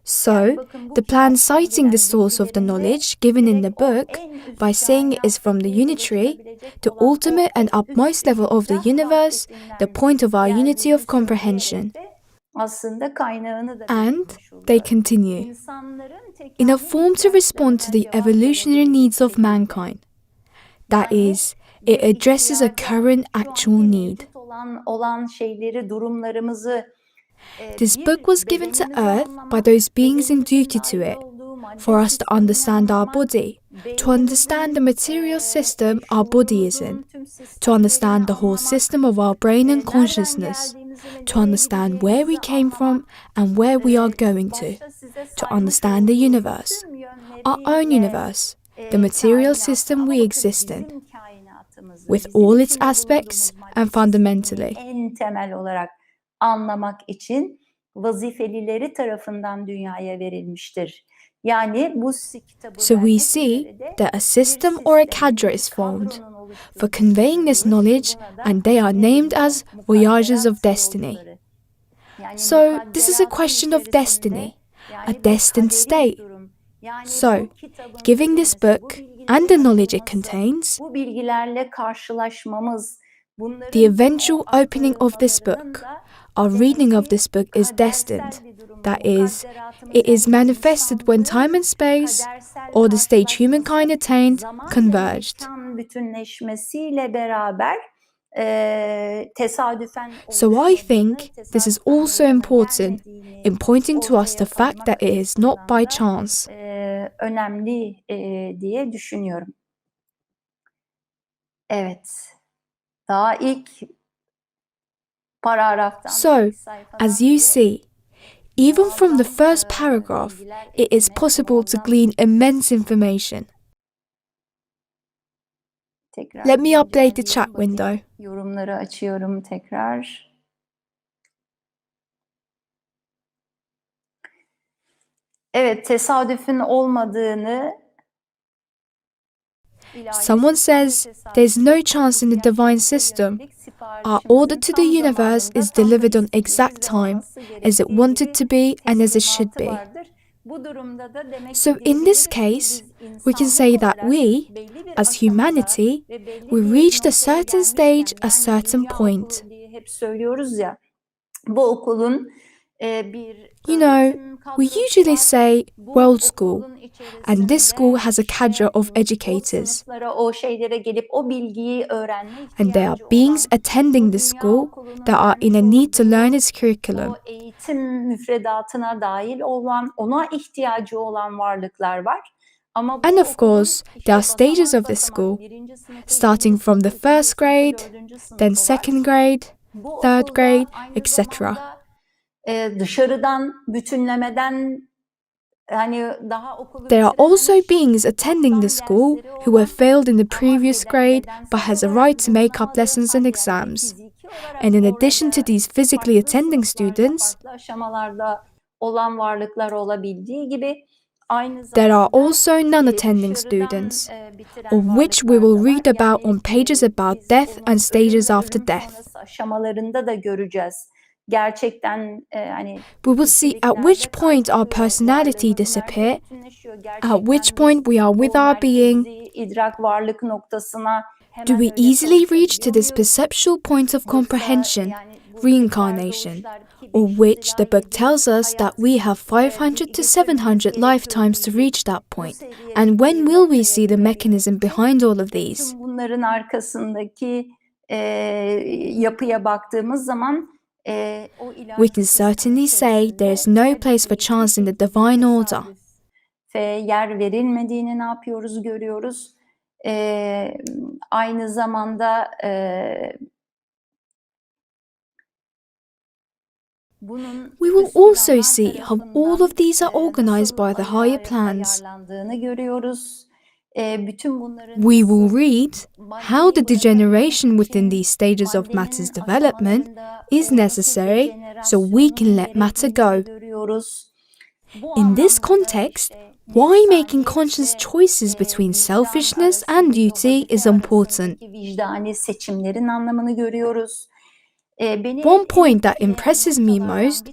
So, the plan citing the source of the knowledge given in the book, by saying it is from the unitary, the ultimate and utmost level of the universe, the point of our unity of comprehension. And they continue, in a form to respond to the evolutionary needs of mankind. That is, It addresses a current actual need. Olan şeyleri, durumlarımızı This book was given to Earth by those beings in duty to it, for us to understand our body, to understand the material system our body is in, to understand the whole system of our brain and consciousness, to understand where we came from and where we are going to understand the universe, our own universe, the material system we exist in, with all its aspects and fundamentally. En temel olarak anlamak için vazifelileri tarafından dünyaya verilmiştir. Yani bu kitabı So we see that a system or a cadre is formed for conveying this knowledge, and they are named as voyagers of destiny. So this is a question of destiny, a destined state. So, giving this book and the knowledge it contains, bu bilgilerle karşılaşmamız, the eventual opening of this book, our reading of this book is destined. That is, it is manifested when time and space, or the stage humankind attained, converged. bütünleşmesiyle beraber tesadüfen. So I think this is also important in pointing to us the fact that it is not by chance. Önemli diye düşünüyorum. Evet. Daha ilk paragraftan. So, as you see, even from the first paragraph, it is possible to glean immense information. Let me update the chat window. Yorumları açıyorum tekrar. Evet, tesadüfün olmadığını. Someone says there's no chance in the divine system. Our order to the universe is delivered on exact time, as it wanted to be and as it should be. So in this case, we can say that we, as humanity, we reached a certain stage, a certain point. Hep söylüyoruz ya, bu okulun You know, we usually say world school, and this school has a cadre of educators. O şeylere gelip o bilgiyi öğrenme And there are beings attending the school that are in a need to learn its curriculum. O eğitim müfredatına dahil olan, ona ihtiyacı olan varlıklar var. Ama And of course, there are stages of this school, starting from the first grade, then second grade, third grade, etc. Dışarıdan, bütünlemeden daha okulu There are also beings attending the school who have failed in the previous grade but has a right to make up lessons and exams. And in addition to these physically attending students, aşamalarda olan varlıklar olabildiği gibi there are also non-attending students, of which we will read about on pages about death and stages after death. Aşamalarında da göreceğiz. Gerçekten we will see at which point our personality disappear, at which point we are with our being. idrak varlık noktasına Do we easily reach to this perceptual point of comprehension, reincarnation, or which the book tells us that we have 500 to 700 lifetimes to reach that point? And when will we see the mechanism behind all of these? Bunların arkasındaki yapıya baktığımız zaman we can certainly say there is no place for chance in the divine order. Yer verilmediğini ne yapıyoruz, görüyoruz. Aynı zamanda we will also see how all of these are organized by the higher plans. We will read how the degeneration within these stages of matter's development is necessary so we can let matter go. In this context, why making conscious choices between selfishness and duty is important. One point that impresses me most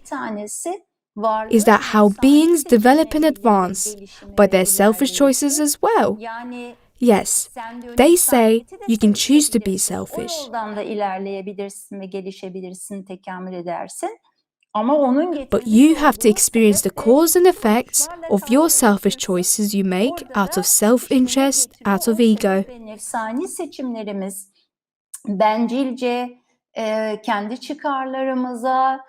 is that how beings develop and advance by their selfish choices as well. Yes, they say you can choose to be selfish. Ama onun But getirmiş you have to olduğu experience the sebep ve cause and effects sonuçlarla of your selfish karşılaşırsın. choices you make Orada out da of self-interest, işine out of getiriyor. O ego. sebep ve nefsani seçimlerimiz bencilce, kendi çıkarlarımıza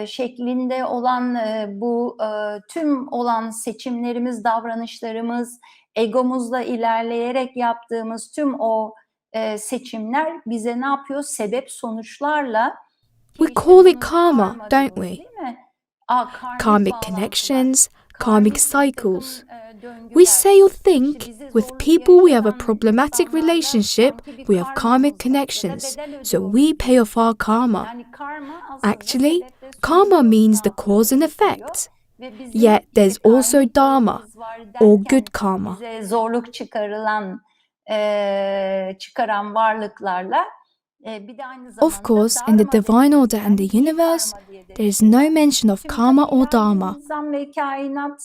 şeklinde olan bu tüm olan seçimlerimiz, davranışlarımız, egomuzla ilerleyerek yaptığımız tüm o seçimler bize ne yapıyor? Sebep sonuçlarla ki We işte call it buna karma, karma don't diyoruz, we? değil mi? Karmik Karmic bağlantılar, connections, karmic karmik bir cycles. takım We döngüler. say or İşte think bize with zorluk people we have a yaşatan problematic insanlarla relationship, sanki bir we have karmic karmamız var ya da connections, bedel so ödüyoruz we pay gibi. off our karma. Yani karma aslında Actually, sebep ve karma sonucu ne means the yapıyor? cause and Getiriyor. effect. Ve bizim Yet işte there's also karmik dharma, bağımız var or good derken karma. bize zorluk çıkaran varlıklarla bir de aynı zamanda Of course, in the dharma divine dediğimiz order and yani the iyi universe, karma diye de there is no geçiyor. mention of Şimdi karma tabii or ilahi dharma. nizam ve kainat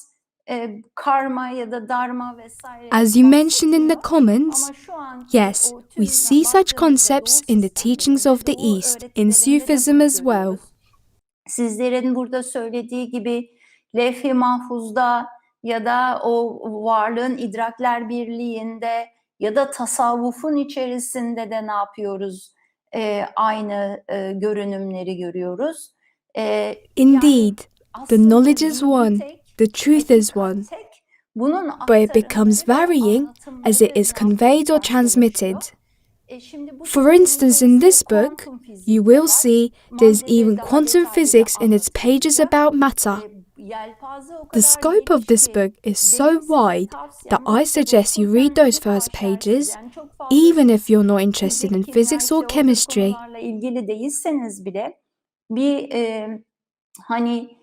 karma ya da dharma vesaire As you mentioned in the bahsetmiyor. comments, Ama şu anki yes, o we tüm see such baktığımızda concepts Doğu in the teachings of the sistemlerinde, Doğu East, in öğretilerinde de Sufism bunu as well. görüyoruz. Sizlerin burada söylediği gibi levh-i mahfuzda ya da o varlığın idrakler birliğinde ya da tasavvufun içerisinde de ne yapıyoruz? Aynı görünümleri görüyoruz. Indeed, the aslında knowledge is bilgi one, tek, the truth is hakikat one, tek. Bunun but it becomes aktarımları ve varying as it is anlatımları conveyed or transmitted. Şimdi bu For kitabın instance, in this içerisinde book, kuantum fiziği you de will var. see there's Maddede even daha quantum detaylı da physics in its pages anlatılacak. about matter. Yelpaze o The kadar scope of geniş this ki book is so benim size wide tavsiyem that bu I kitabı suggest you read okurken those bir first haşersiniz. pages, Yani çok fazla even if you're not interested in fizik, kimya, physics or işte o tür chemistry. konularla ilgili değilseniz bile bir hani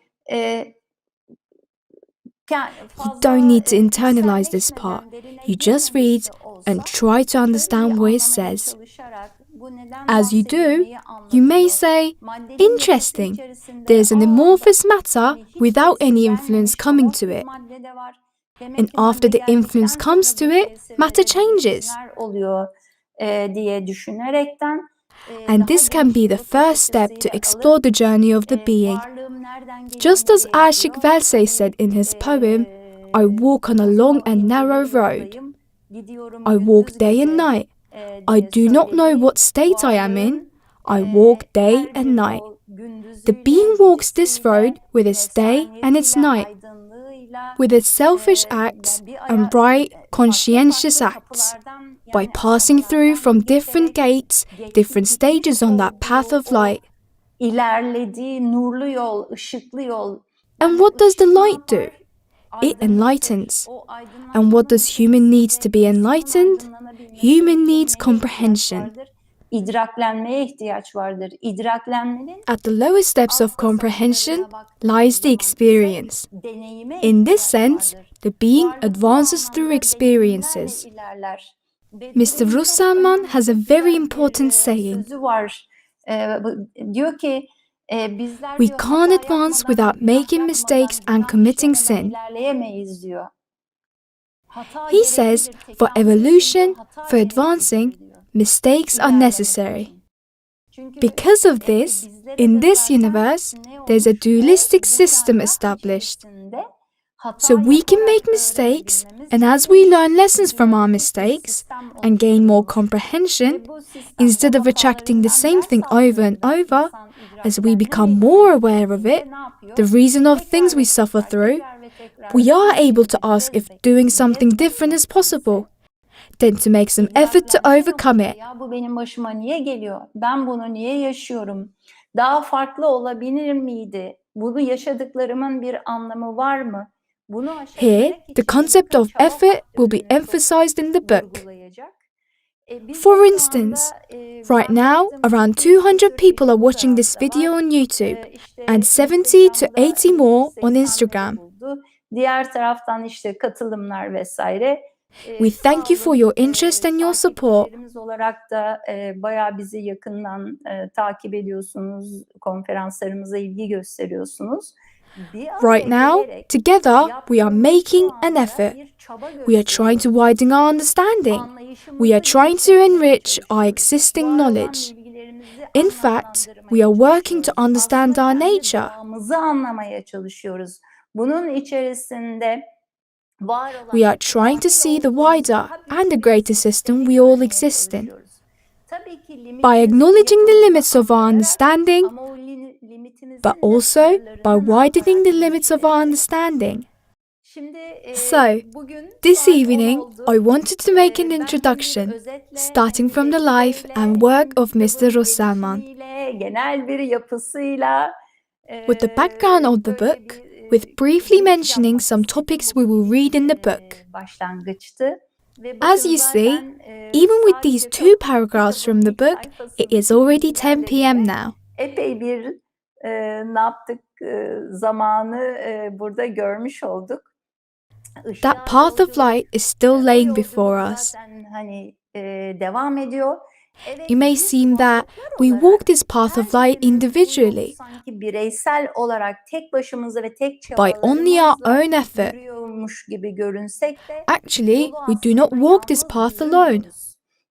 You don't need to internalize içselleşmeden this part. derine You just read girmeden de olsa and try to şöyle understand bir what it anlamaya says. çalışarak bu neden As you do, bahsedilmeyi you may anlatıyor. say, Maddenin yapısı interesting, içerisinde there's an bak amorphous matter hani hiç without tesir any influence gelmemiş coming amorf to bir it. madde de var. Demek And ki madde after the influence geldikten comes sonra to bu it, matter tesirlere changes. değişimler oluyor diye düşünerekten And daha this can geniş be bir the bakış first step to açısıyla explore alıp the journey of the being. varlığım nereden geliyor, Just as nereye Ashik gidiyor? Valse said in his poem, I walk on a long and narrow road. I walk day and night. I do not know what state I am in. I walk day and night. The being walks this road with its day and its night, with its selfish acts and bright, conscientious acts, by passing through from different gates, different stages on that path of light. İlerlediği nurlu yol, ışıklı yol. And what does the light do? It enlightens. And what does human needs to be enlightened? Human needs comprehension. İdraklenmeye ihtiyaç vardır. İdraklenmenin At the lower steps of comprehension lies the experience. In this sense, the being advances through experiences. Mr. Russalman has a very important saying. Diyor ki We can't advance without making mistakes and committing sin. diyor. He says, for evolution, for advancing, mistakes are necessary. Because of this, in this universe, there's a dualistic system established. So we can make mistakes, and as we learn lessons from our mistakes and gain more comprehension, instead of retracting the same thing over and over, as we become more aware of it, the reason of things we suffer through, we are able to ask if doing something different is possible, then to make some effort to overcome it. Ya bu benim başıma niye geliyor? Ben bunu niye yaşıyorum? Daha farklı olabilir miydi? Bunu yaşadıklarımın bir anlamı var mı? Here, the concept of effort will be emphasized in the book. For instance, right now, around 200 people are watching this video on YouTube and 70 to 80 more on Instagram. Diğer taraftan işte katılımlar vesaire. We thank you for your interest and your support. Olarak da bayağı bizi yakından takip ediyorsunuz, konferanslarımıza ilgi gösteriyorsunuz. Right now, together, we are making an effort. We are trying to widen our understanding. We are trying to enrich our existing knowledge. In fact, we are working to understand our nature. Doğamızı anlamaya çalışıyoruz. Bunun içerisinde var olan We are trying to see the wider and the greater system we all exist in. By acknowledging the limits of our understanding, but also by widening the limits of our understanding. So, this evening, I wanted to make an introduction, starting from the life and work of Mr. Rosselman, genel bir yapısıyla, with the background of the book, with briefly mentioning some topics we will read in the book. Başlangıçtı. As you see, even with these 2 paragraphs from the book, it is already 10 p.m. now. Epey bir ne yaptık, zamanı burada görmüş olduk. That path of light is still laying before us. Devam ediyor. It may seem that we walk this path of light individually, sanki bireysel olarak tek başımıza ve tek by only our own effort. yürüyormuş gibi görünsek de Actually, we do not walk this path alone.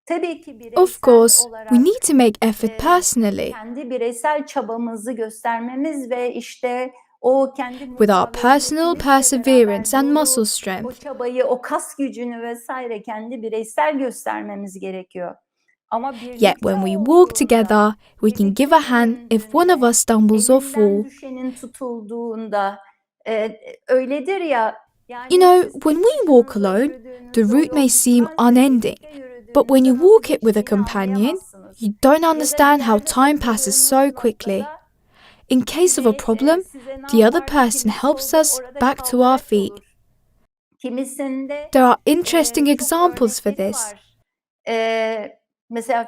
Tabii ki bireysel Of course, olarak we need to make effort personally, kendi bireysel çabamızı göstermemiz ve işte o kendi with our personal perseverance and muscle o strength. çabayı, o kas gücünü vesaire kendi bireysel göstermemiz gerekiyor. Ama Yet when we walk together, we can give a hand if one of us stumbles or fall. düşenin tutulduğunda öyledir ya. You know, when we walk alone, the route may seem unending, but when you walk it with a companion, you don't understand how time passes so quickly. In case of a problem, the other person helps us back to our feet. There are interesting examples for this.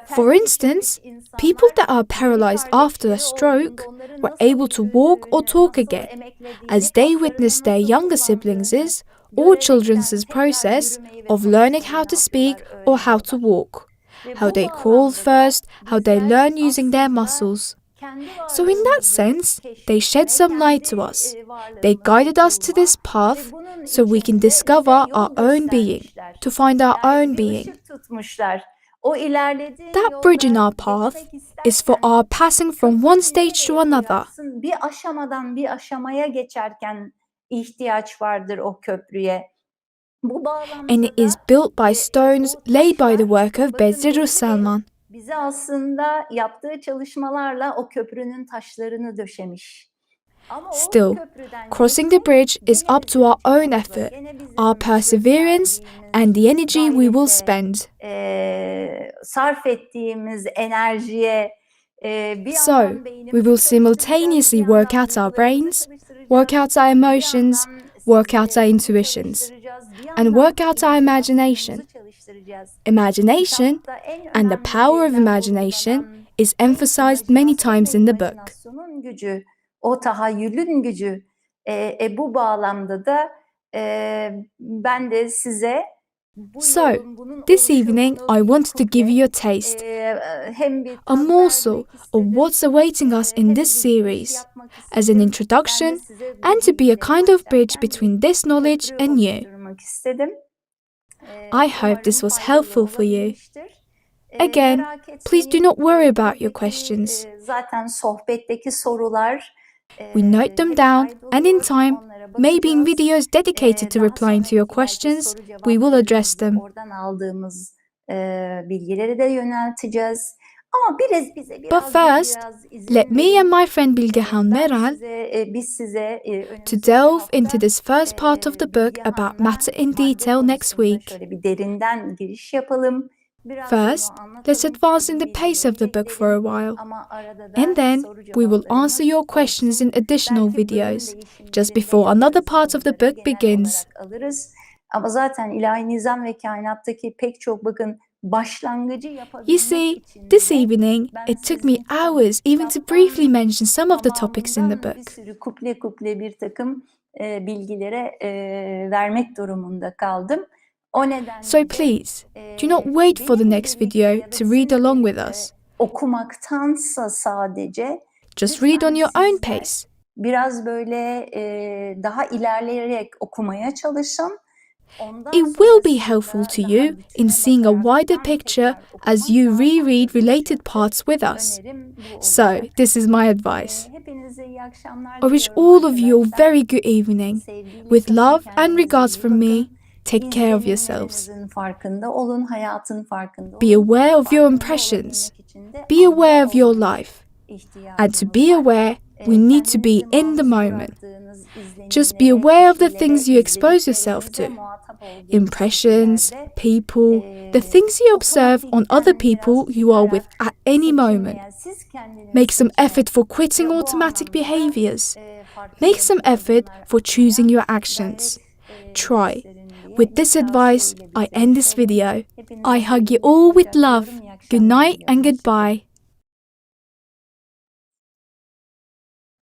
For instance, people that are paralyzed after a stroke were able to walk or talk again, as they witnessed their younger siblings' or children's process of learning how to speak or how to walk, how they crawl first, how they learn using their muscles. So in that sense, they shed some light to us. They guided us to this path so we can discover our own being, to find our own being. That bridge in our path is for our passing from one stage to another. Bir aşamadan bir aşamaya geçerken ihtiyaç vardır o köprüye. And it is built by stones laid by the work of Bezir Rosselman. Bize aslında yaptığı çalışmalarla o köprünün taşlarını döşemiş. Still, crossing the bridge is up to our own effort, our perseverance, and the energy we will spend. Sarf ettiğimiz enerjiye So, we will simultaneously work out our brains, work out our emotions, work out our intuitions, and work out our imagination. Imagination and the power of imagination is emphasized many times in the book. O tahayyülün gücü. Bu bağlamda da ben de size So, this evening I wanted to give you a taste, a morsel of what's awaiting us in this series, as an introduction and to be a kind of bridge between this knowledge and you. I hope this was helpful for you. Again, please do not worry about your questions. Zaten sohbetteki sorular we note them down, and in time, maybe in videos dedicated to replying to your questions, we will address them. Oradan aldığımız bilgileri de yönelteceğiz. Ama But first, let me and my friend Bilgehan Meral to delve into this first part of the book about matter in detail next week. Şöyle bir derinden giriş yapalım. First, let's advance in the pace of the book for a while, and then we will answer your questions in additional videos, just before another part of the book begins. Ama zaten ilahi nizam ve kainattaki pek çok bakın başlangıcı yapabilmek You see, this evening, it took me hours even to briefly mention some of the topics in the book. Bir sürü kuple kuple bir takım bilgilere vermek durumunda kaldım. So please, do not wait for the next video to read along with us. Okumaktansa sadece just read on your own pace. Biraz böyle daha ilerleyerek okumaya çalışın. It will be helpful to you in seeing a wider picture as you reread related parts with us. So, this is my advice. I wish all of you a very good evening. With love and regards from me, take care of yourselves. Be aware of your impressions. Be aware of your life. And to be aware, we need to be in the moment. Just be aware of the things you expose yourself to. Impressions, people, the things you observe on other people you are with at any moment. Make some effort for quitting automatic behaviors. Make some effort for choosing your actions. Try. With this advice, I end this video. I hug you all with love. Good night and goodbye.